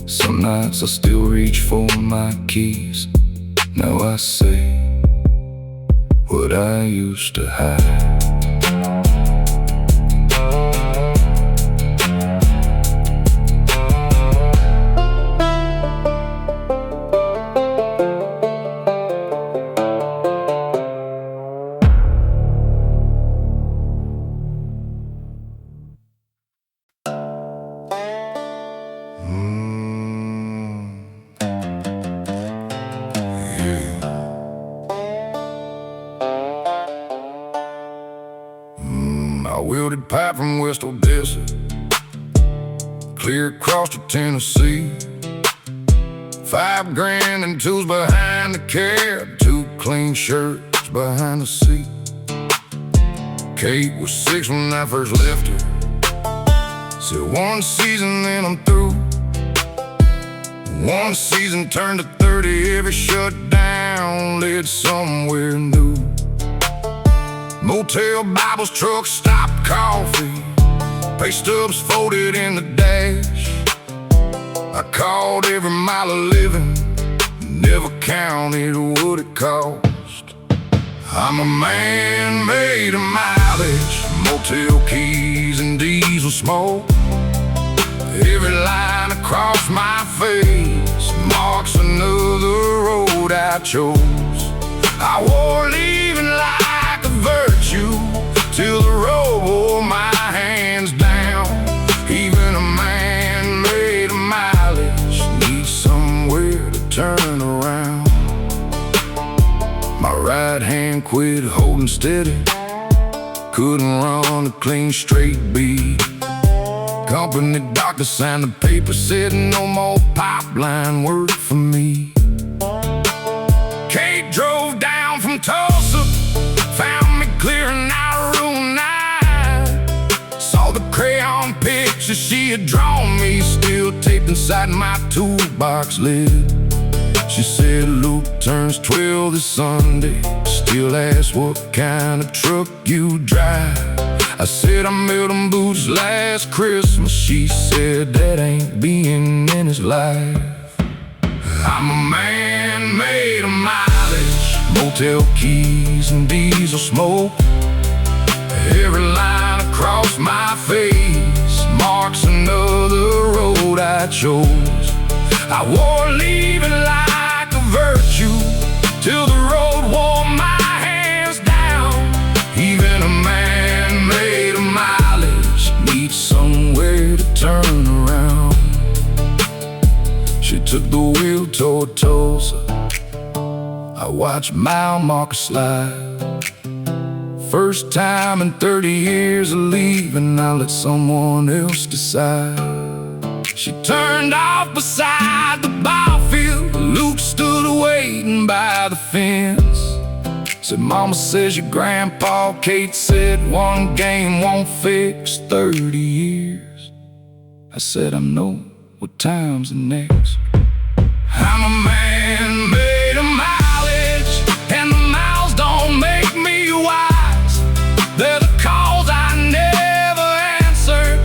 Some nights I still reach for my keys. Now I say what I used to hide. I wielded pipe from West Odessa, clear across to Tennessee. 5 grand and tools behind the cab, 2 clean shirts behind the seat. Kate was 6 when I first left her, said 1 season then I'm through. 1 season turned to 30, every shutdown led somewhere new. Motel, Bibles, truck stop, coffee, pay stubs folded in the dash. I called every mile of living, never counted what it cost. I'm a man made of mileage, motel keys and diesel smoke. Every line across my face marks another road I chose. I wore leaving like a virtue till the road wore my hands down. Even a man made of mileage needs somewhere to turn around. My right hand quit holding steady, couldn't run a clean straight beat. Company doctor signed the paper, said no more pipeline work for me. Kate drove down from Tulsa, found me clearing out Route 9. Saw the crayon picture she had drawn me, still taped inside my toolbox lid. She said Luke turns 12 this Sunday. Still asks what kind of truck you drive. I said I mailed him boots last Christmas. She said that ain't being in his life. I'm a man made of mileage, motel keys and diesel smoke. Every line across my face marks another road I chose. I wore leaving like a virtue till the road wore my hands down. Even a man made of mileage needs somewhere to turn around. She took the wheel toward Tulsa. I watched mile markers slide. First time in 30 years of leaving, I let someone else decide. She turned off beside the ball field. Luke stood waiting by the fence. Said, Mama says your grandpa Kate said one game won't fix 30 years. I said, I know what time's the next. I'm a man made of mileage, and the miles don't make me wise. They're the calls I never answered,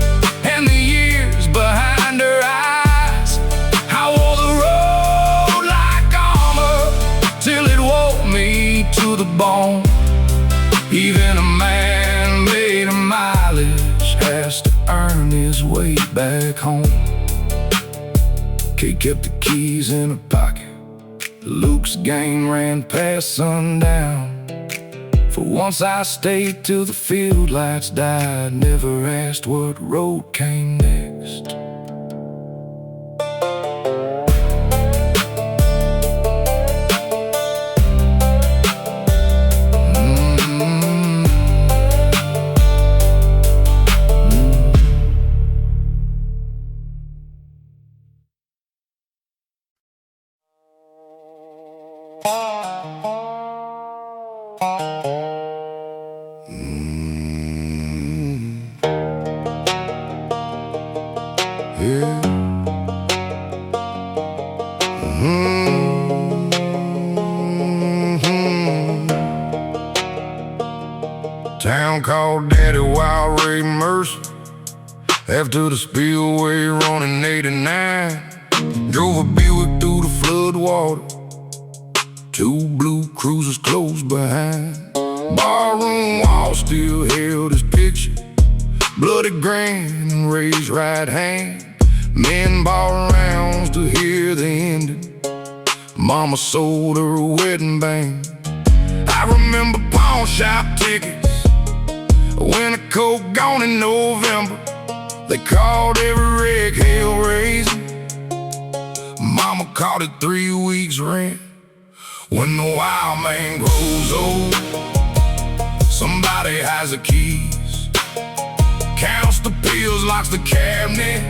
and the years behind her eyes. I wore the road like armor till it wore me to the bone. Even a man made of mileage has to earn his way back home. Kate kept the keys in her pocket. Luke's gang ran past sundown. For once I stayed till the field lights died. Never asked what road came next. Town called Daddy Wild Ray Mercer. After the spillway running 89, drove a Buick through the flood water. Two blue cruisers close behind. Barroom wall still held his picture, bloody grin and raised right hand. Men bought rounds to hear the ending. Mama sold her a wedding band. I remember pawn shop tickets, winter coat gone in November. They called every wreck hell raising. Mama called it 3 weeks rent. When the wild man grows old, somebody has the keys, counts the pills, locks the cabinet.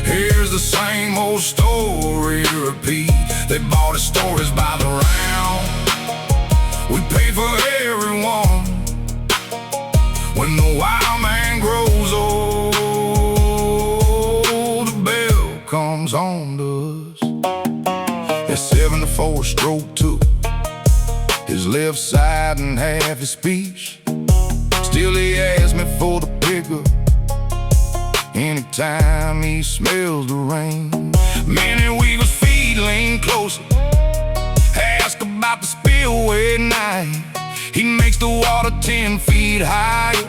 Here's the same old story repeat. They bought his stories by the round. We pay for everyone. When the wild man grows old, the bell comes on to us. At 74 stroke took his left side and half his speech. Still he asks me for the pickup anytime he smells the rain. Man, we was feeling closer. Ask about the spillway night. He makes the water 10 feet higher,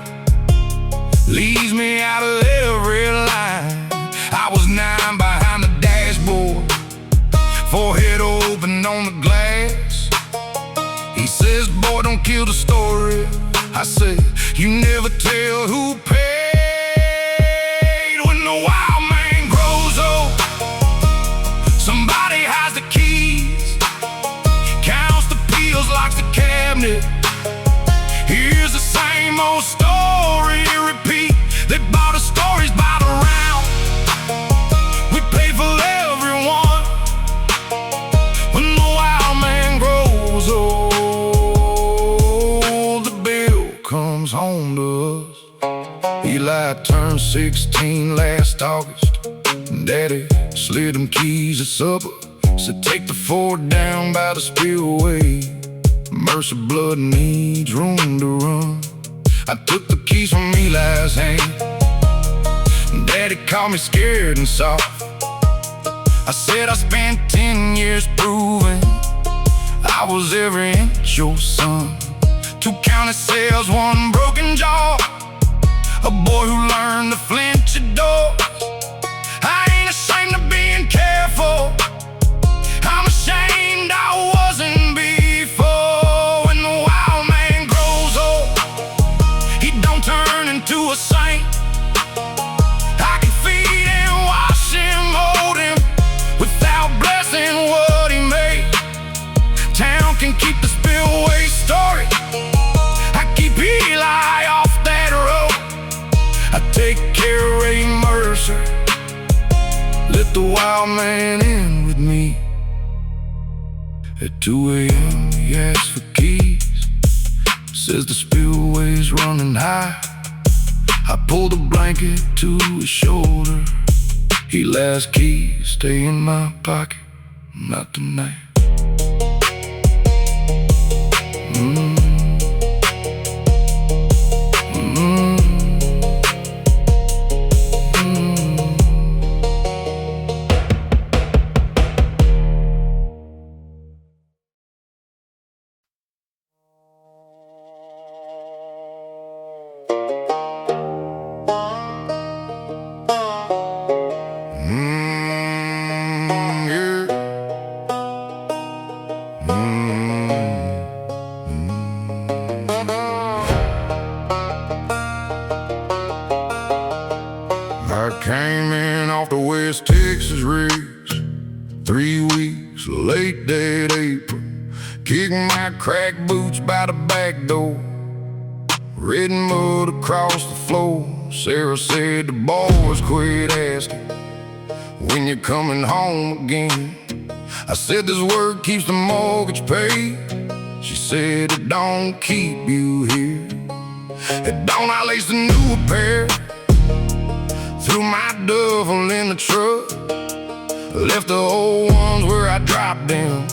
leaves me out of every line. I was 9 behind the dashboard, forehead open on the glass. He says, boy, don't kill the story. I said, you never tell who paid. When the wild man grows old, somebody has the keys, counts the pills, locks the cabinet. Here's the same old story repeat. They bought the stories by the round. We pay for everyone. When the wild man grows old, the bill comes home to us. Eli turned 16 last August. Daddy slid him keys at supper. Said take the Ford down by the spillway. Mercy blood needs room to run. I took the keys from Eli's hand. Daddy called me scared and soft. I said I spent 10 years proving I was every inch your son. 2 county cells, 1 broken jaw. A boy who learned to flinch at doors. I ain't ashamed of being careful. I'm ashamed I wasn't before. When the wild man grows old, he don't turn into a saint. I can feed and wash him, hold him, without blessing what he made. Town can keep the spillway story. I keep Eli off that road. I take care of Ray Mercer. Let the wild man in with me. At 2 a.m. he asks for keys. Says the spillway's running high. I pull the blanket to his shoulder. Eli's keys stay in my pocket, not tonight. I came in off the West Texas rigs, 3 weeks, late dead April. Kicking my crack boots by the back door. Red mud across the floor. Sarah said the boys quit asking when you're coming home again. I said this work keeps the mortgage paid. She said it don't keep you here. At dawn I laced a new pair, threw my duffel in the truck, left the old ones where I dropped them,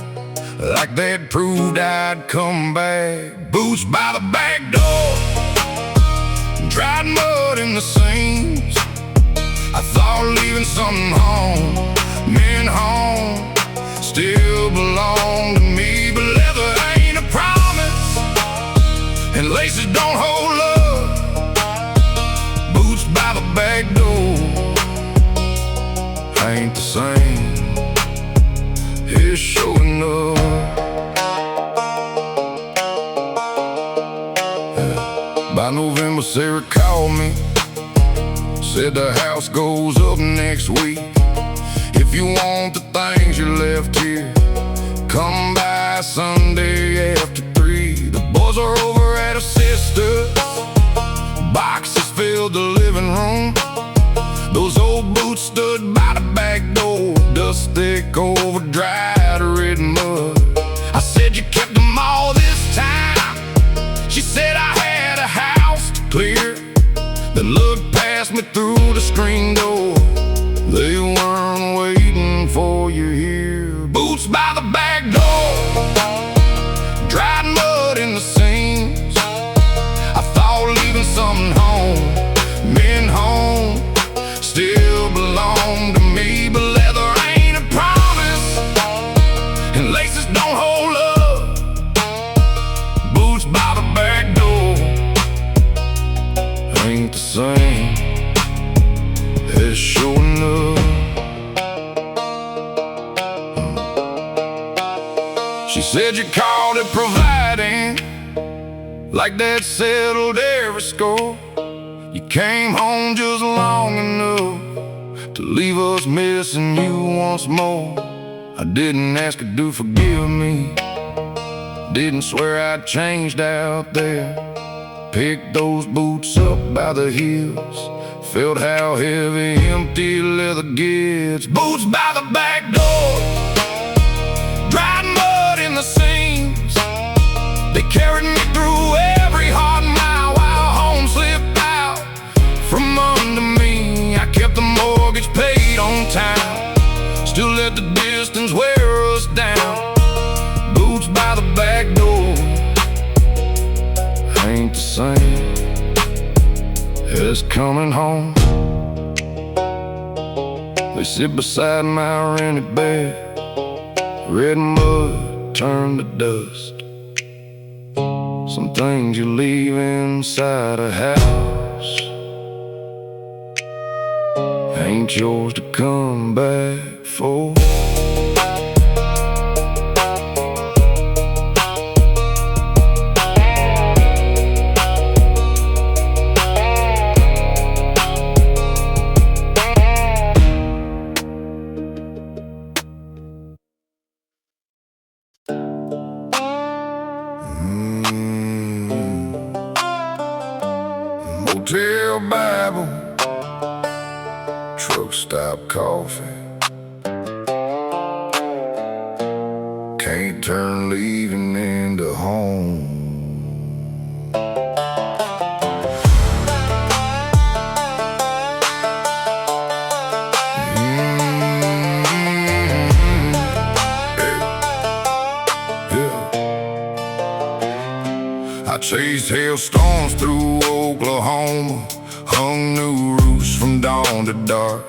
like that proved I'd come back. Boots by the back door, dried mud in the seams. I thought leaving something home meant home still belonged to me. But leather ain't a promise, and laces don't hold love. Boots by the back door ain't the same. It's showing up. By November, Sarah called me, said the house goes up next week. If you want the things you left here, come by Sunday after 3. The boys are over at her sister's. Boxes filled the living room. Those old boots stood by the back door, dust thick over dried red mud. I said, you kept them all this time? She said, I had a house to clear. They looked past me through the screen door. They weren't waiting for you here. Boots by the back door, dried mud in the seams. I thought leaving something home meant home still belonged to me. But leather ain't a promise, and laces don't hold up. Boots by the back door ain't the same. It's showing up. She said you called it providing, like that settled every score. You came home just long enough to leave us missing you once more. I didn't ask her to forgive me, didn't swear I'd changed out there. Picked those boots up by the heels, felt how heavy empty leather gets. Boots by the back door, dried mud in the seams. They carried me through every hard mile while home slipped out from under me. I kept the mortgage paid on time, still let the distance wear is coming home. They sit beside my rented bed, red mud turned to dust. Some things you leave inside a house ain't yours to come back for. Motel Bible, truck stop coffee. Can't turn leaving into home. I chased hailstorms through Oklahoma, hung new roofs from dawn to dark.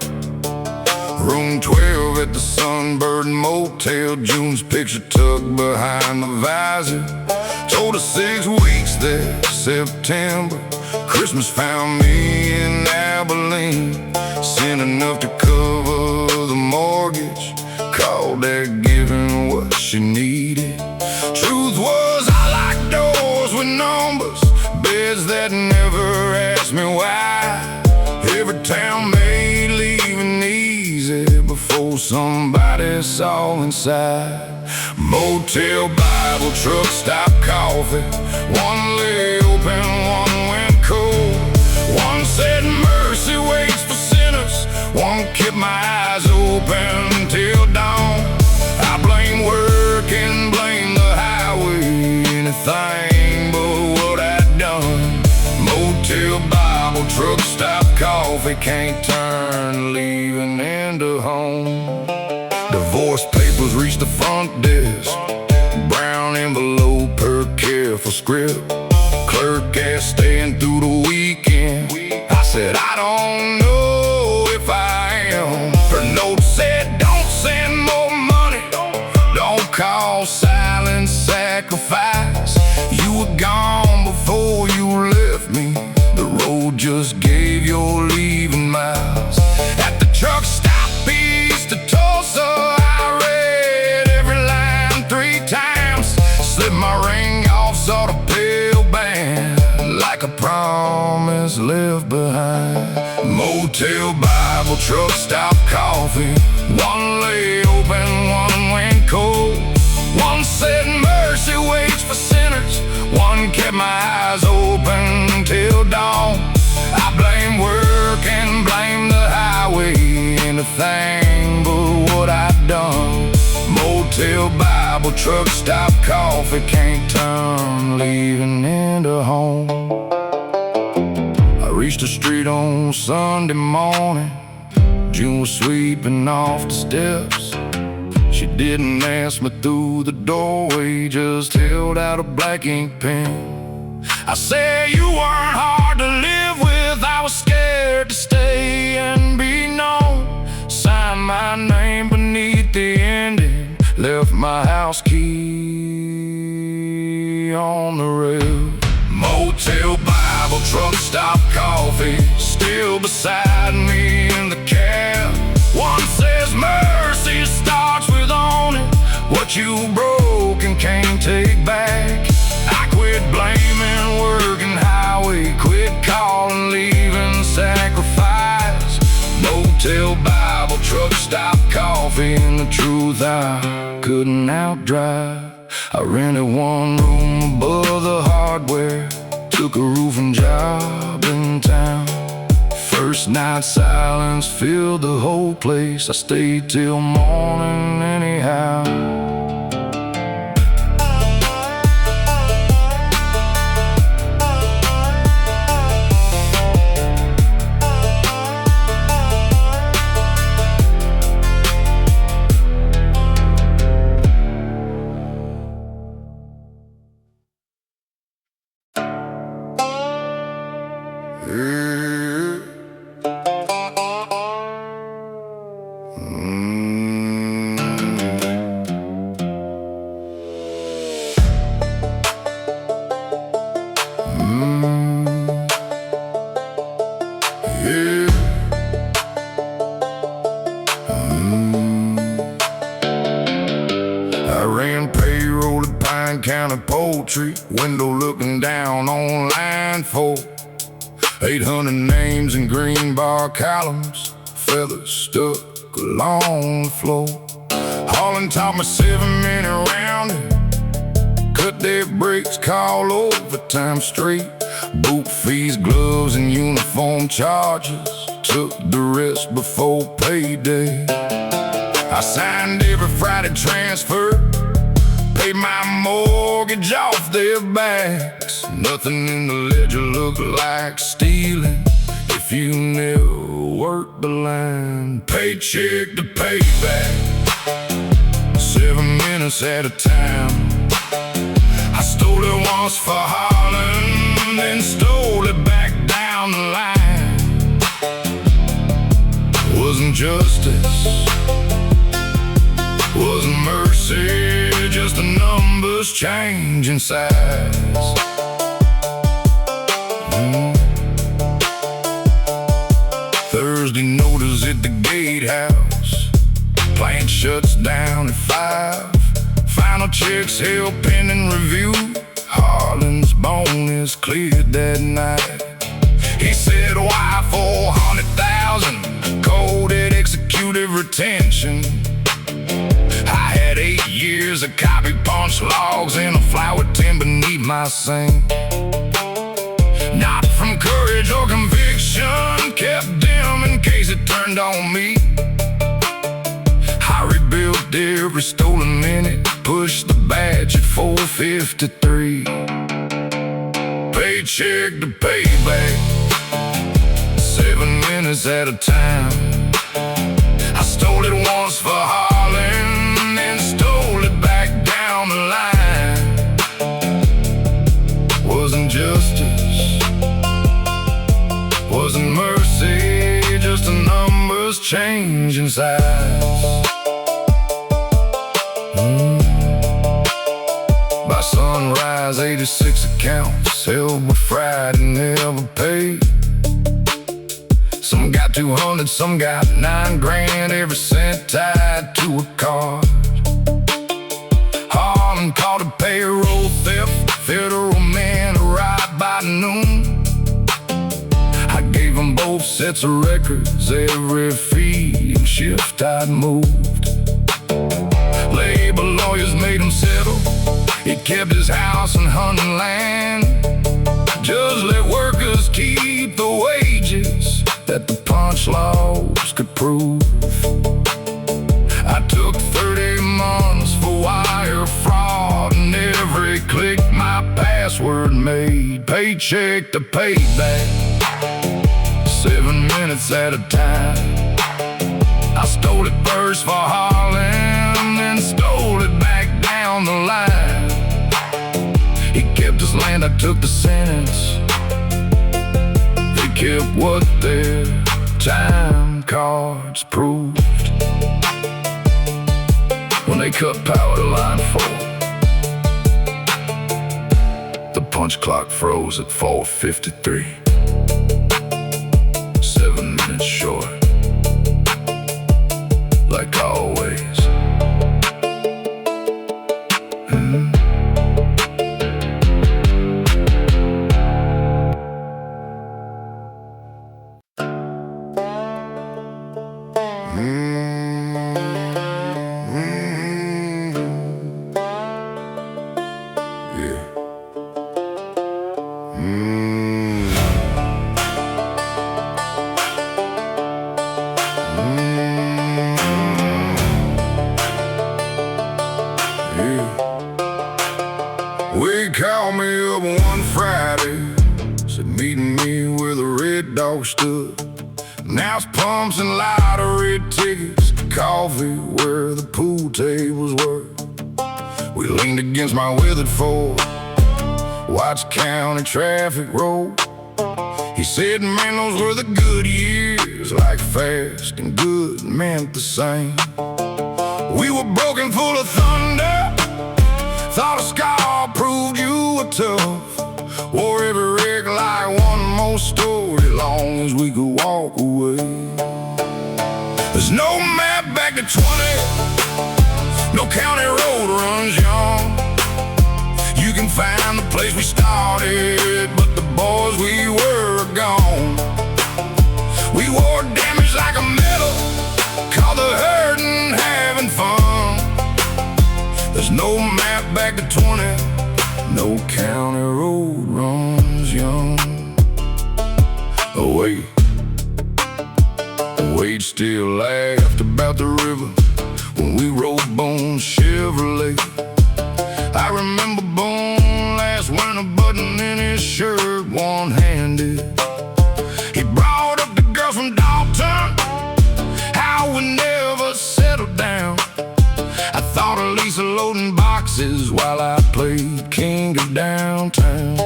Room 12 at the Sunbird Motel, June's picture tucked behind the visor. Told her 6 weeks there, September. Christmas found me in Abilene, sent enough to cover the mortgage. Called that giving what she needed. Truth was, I like doors with numbers, beds that never asked me why. Every town made leaving easy before somebody saw inside. Motel Bible, truck stop coffee. One lay open, one went cold. One said mercy waits for sinners, one kept my eyes open till dawn. I blame work and blame the highway, anything but what I'd done. Motel Bible, truck stop coffee, can't turn leaving into home. Divorce papers reached the front desk, brown envelope, her careful script. Clerk asked staying through the weekend. I said I don't know if I am. Her note said don't send more money, don't call silent sacrifice. You were gone before you left me, the road just gave your leaving miles. At the truck stop east of Tulsa, I read every line 3 times. Slipped my ring off, saw the pale band, like a promise left behind. Motel Bible, truck stop coffee. One lay open, one went cold. One said mercy waits for sinners, one kept my eyes open till dawn. I blame work and blame the highway, anything but what I'd done. Motel Bible, truck stop coffee, can't turn leaving into home. I reached the street on Sunday morning. June was sweeping off the steps. She didn't ask me through the doorway, just held out a black ink pen. I said you weren't hard to live with, I was scared to stay and be known. Signed my name beneath the ending, left my house key on the rail. Motel Bible, truck stop coffee, still beside me in the cab. One says mercy starts with owning what you broke and can't take back. I quit blaming work and highway, quit calling leaving sacrifice. Motel Bible, truck stop coffee, and the truth I couldn't outdrive. I rented one room above the hardware, took a roofing job in town. First night silence filled the whole place, I stayed till morning anyhow. Yeah. I ran payroll at Pine County Poultry, window looking down on line 4. 800 names in green bar columns, feathers stuck along the floor. Hauling taught me 7-minute rounding, cut their breaks, call overtime straight. Boot fees, gloves, and uniform charges, took the rest before payday. I signed every Friday transfer, paid my mortgage off their backs. Nothing in the ledger looked like stealing if you never worked the line. Paycheck to payback, 7 minutes at a time. I stole it once for Harlan, then stole it back down the line. Wasn't justice, wasn't mercy, just the numbers changing size. Thursday notice at the gatehouse, plant shuts down at 5. Final checks held pending review. Harlan's bonus cleared that night. He said, why 400,000? Coded executive retention. I had 8 years of copy punch logs in a flower tin beneath my sink. Not from courage or conviction, kept dim in case it turned on me. I rebuilt every stolen minute, pushed the badge at 4:53. Paycheck to payback, 7 minutes at a time. I stole it once for Harlan, then stole it back down the line. Wasn't justice, wasn't mercy, just the numbers changing size. By sunrise, 86 accounts held with Friday never paid. Some got 200, some got 9 grand, every cent tied to a card. Harlan caught a payroll theft, federal man arrived by noon. I gave them both sets of records, every fee and shift I'd moved. Labor lawyers made him settle, he kept his house and hunting land. Just let workers keep the wages that the punch logs could prove. I took 30 months for wire fraud, and every click my password made. Paycheck to payback, 7 minutes at a time. I stole it first for Harlan, then stole it back down the line. He kept his land, I took the sentence. They kept what their time cards proved. When they cut power to line 4, the punch clock froze at 4:53. 7 minutes short, like always. We called me up one Friday, said meeting me where the Red Dog stood. Now it's pumps and lottery tickets, coffee where the pool tables were. We leaned against my weathered Ford, watched county traffic roll. He said, man, those were the good years, like fast and good meant the same. We were broken, full of thunder, thought a scar proved you were tough. Wore every rig like one more story, long as we could walk away. There's no map back to 20, no county road runs young. You can find the place we started, but the boys we were are gone. We wore damage like a medal, call the hurtin' having fun. There's no map back to 20, no county road runs young. Oh wait, still laughed about the river when we rode Bone Chevrolet. I remember Bone last winter buttoning his shirt one-handed. He brought up the girls from Dalton, how we never settled down. I thought of Lisa loading boxes while I played King of Downtown.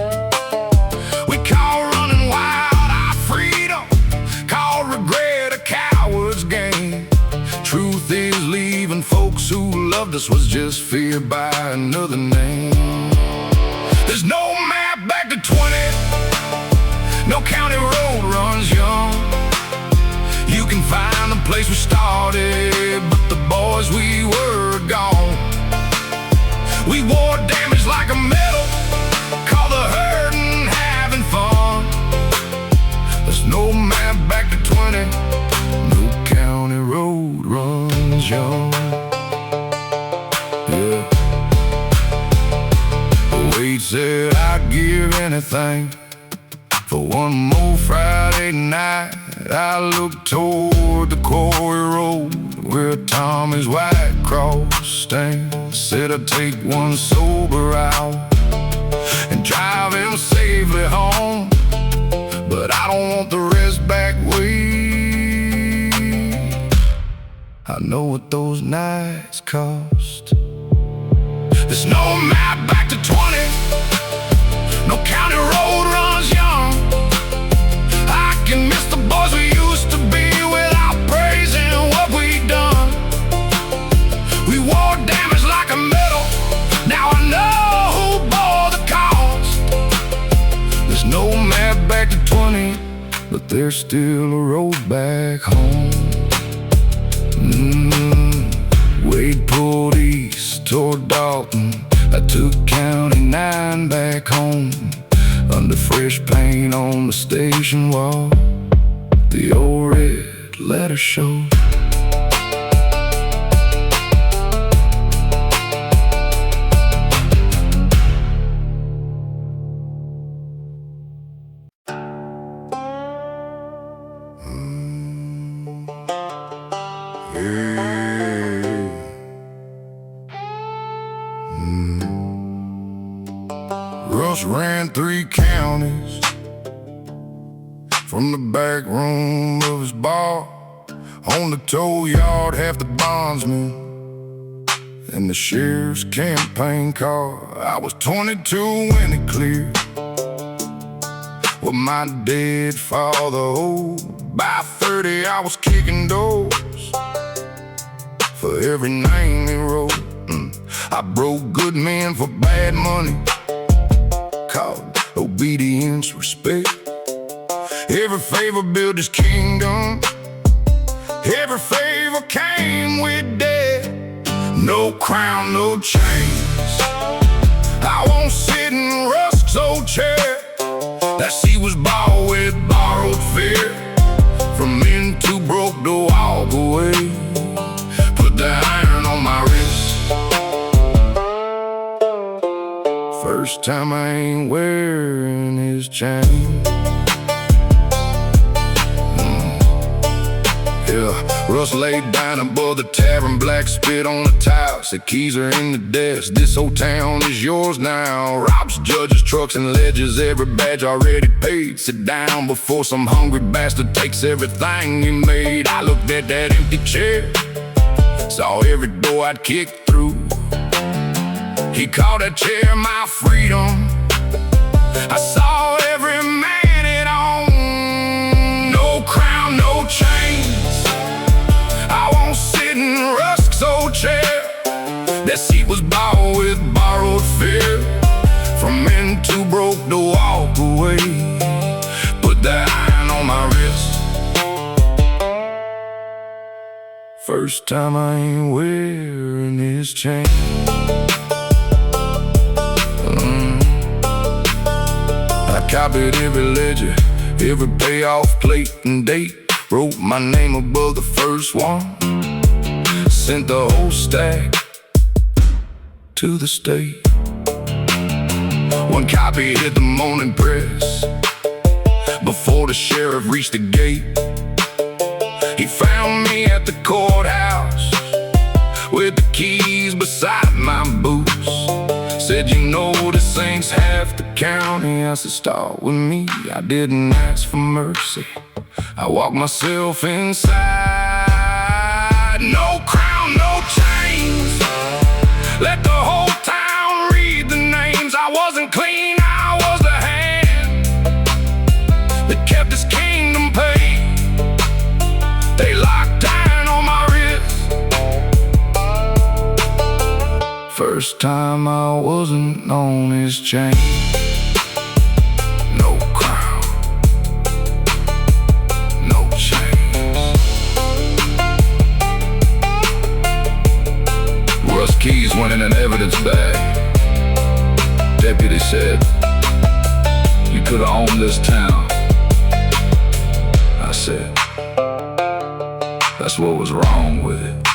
We called running wild our freedom, called regret a coward's game. Truth is, leaving folks who loved us was just fear by another name. There's no map back to 20, no county road runs young. You can find the place we started, but the boys we were gone. We wore damage like a medal, call the hurtin' having fun. There's no map back to 20, no county road runs young. Yeah. Wade said I'd give anything for one more Friday night. I looked toward the quarry road where Tommy's white cross stands. Said I'd take one sober hour and drive him safely home, but I don't want the rest back way. I know what those nights cost. There's no map back to 20, no county road runs young. I can miss the boys we used to be without praising what we done. We wore damage like a medal, now I know who bore the cost. There's no map back to 20, but there's still a road back home. Wade pulled east toward Dalton, I took County 9 back home. Under fresh paint on the station wall, the old red letter showed. Russ ran 3 counties from the back room of his bar. On the tow yard, half the bondsmen and the sheriff's campaign car. I was 22 when it cleared with my dead father. Oh, by 30 I was kicking doors for every name he wrote. I broke good men for bad money, called obedience, respect. Every favor built his kingdom, every favor came with death. No crown, no chains, I won't sit in Rusk's old chair. That seat was bought with borrowed fear, from men too broke to walk away. Put the iron on my wrist, first time I ain't wearing his chain. Yeah, Russ laid down above the tavern, black spit on the tile. Said keys are in the desk, this whole town is yours now. Robs judges, trucks and ledges, every badge already paid. Sit down before some hungry bastard takes everything he made. I looked at that empty chair, saw every door I'd kicked through. He called that chair my freedom. I saw every man it on. No crown, no chains, I won't sit in Rusk's old chair. That seat was bought with borrowed fear, from men too broke to walk away, put that iron on my wrist. First time I ain't wearing his chain. I copied every ledger, every payoff plate and date. Wrote my name above the first one. Sent the whole stack to the state. One copy hit the morning press before the sheriff reached the gate. He found me at the courthouse with the keys beside my boots. Said, you know this ain't half the county. I said, start with me. I didn't ask for mercy, I walked myself inside. No crown, no chains, let the whole town read the names. I wasn't clean, I was the hand that kept this kingdom paid. They locked down on my wrist. First time I wasn't on his chain. No crown, no chains. Rust keys went in an evidence bag. Deputy said, you could've owned this town. I said, that's what was wrong with it.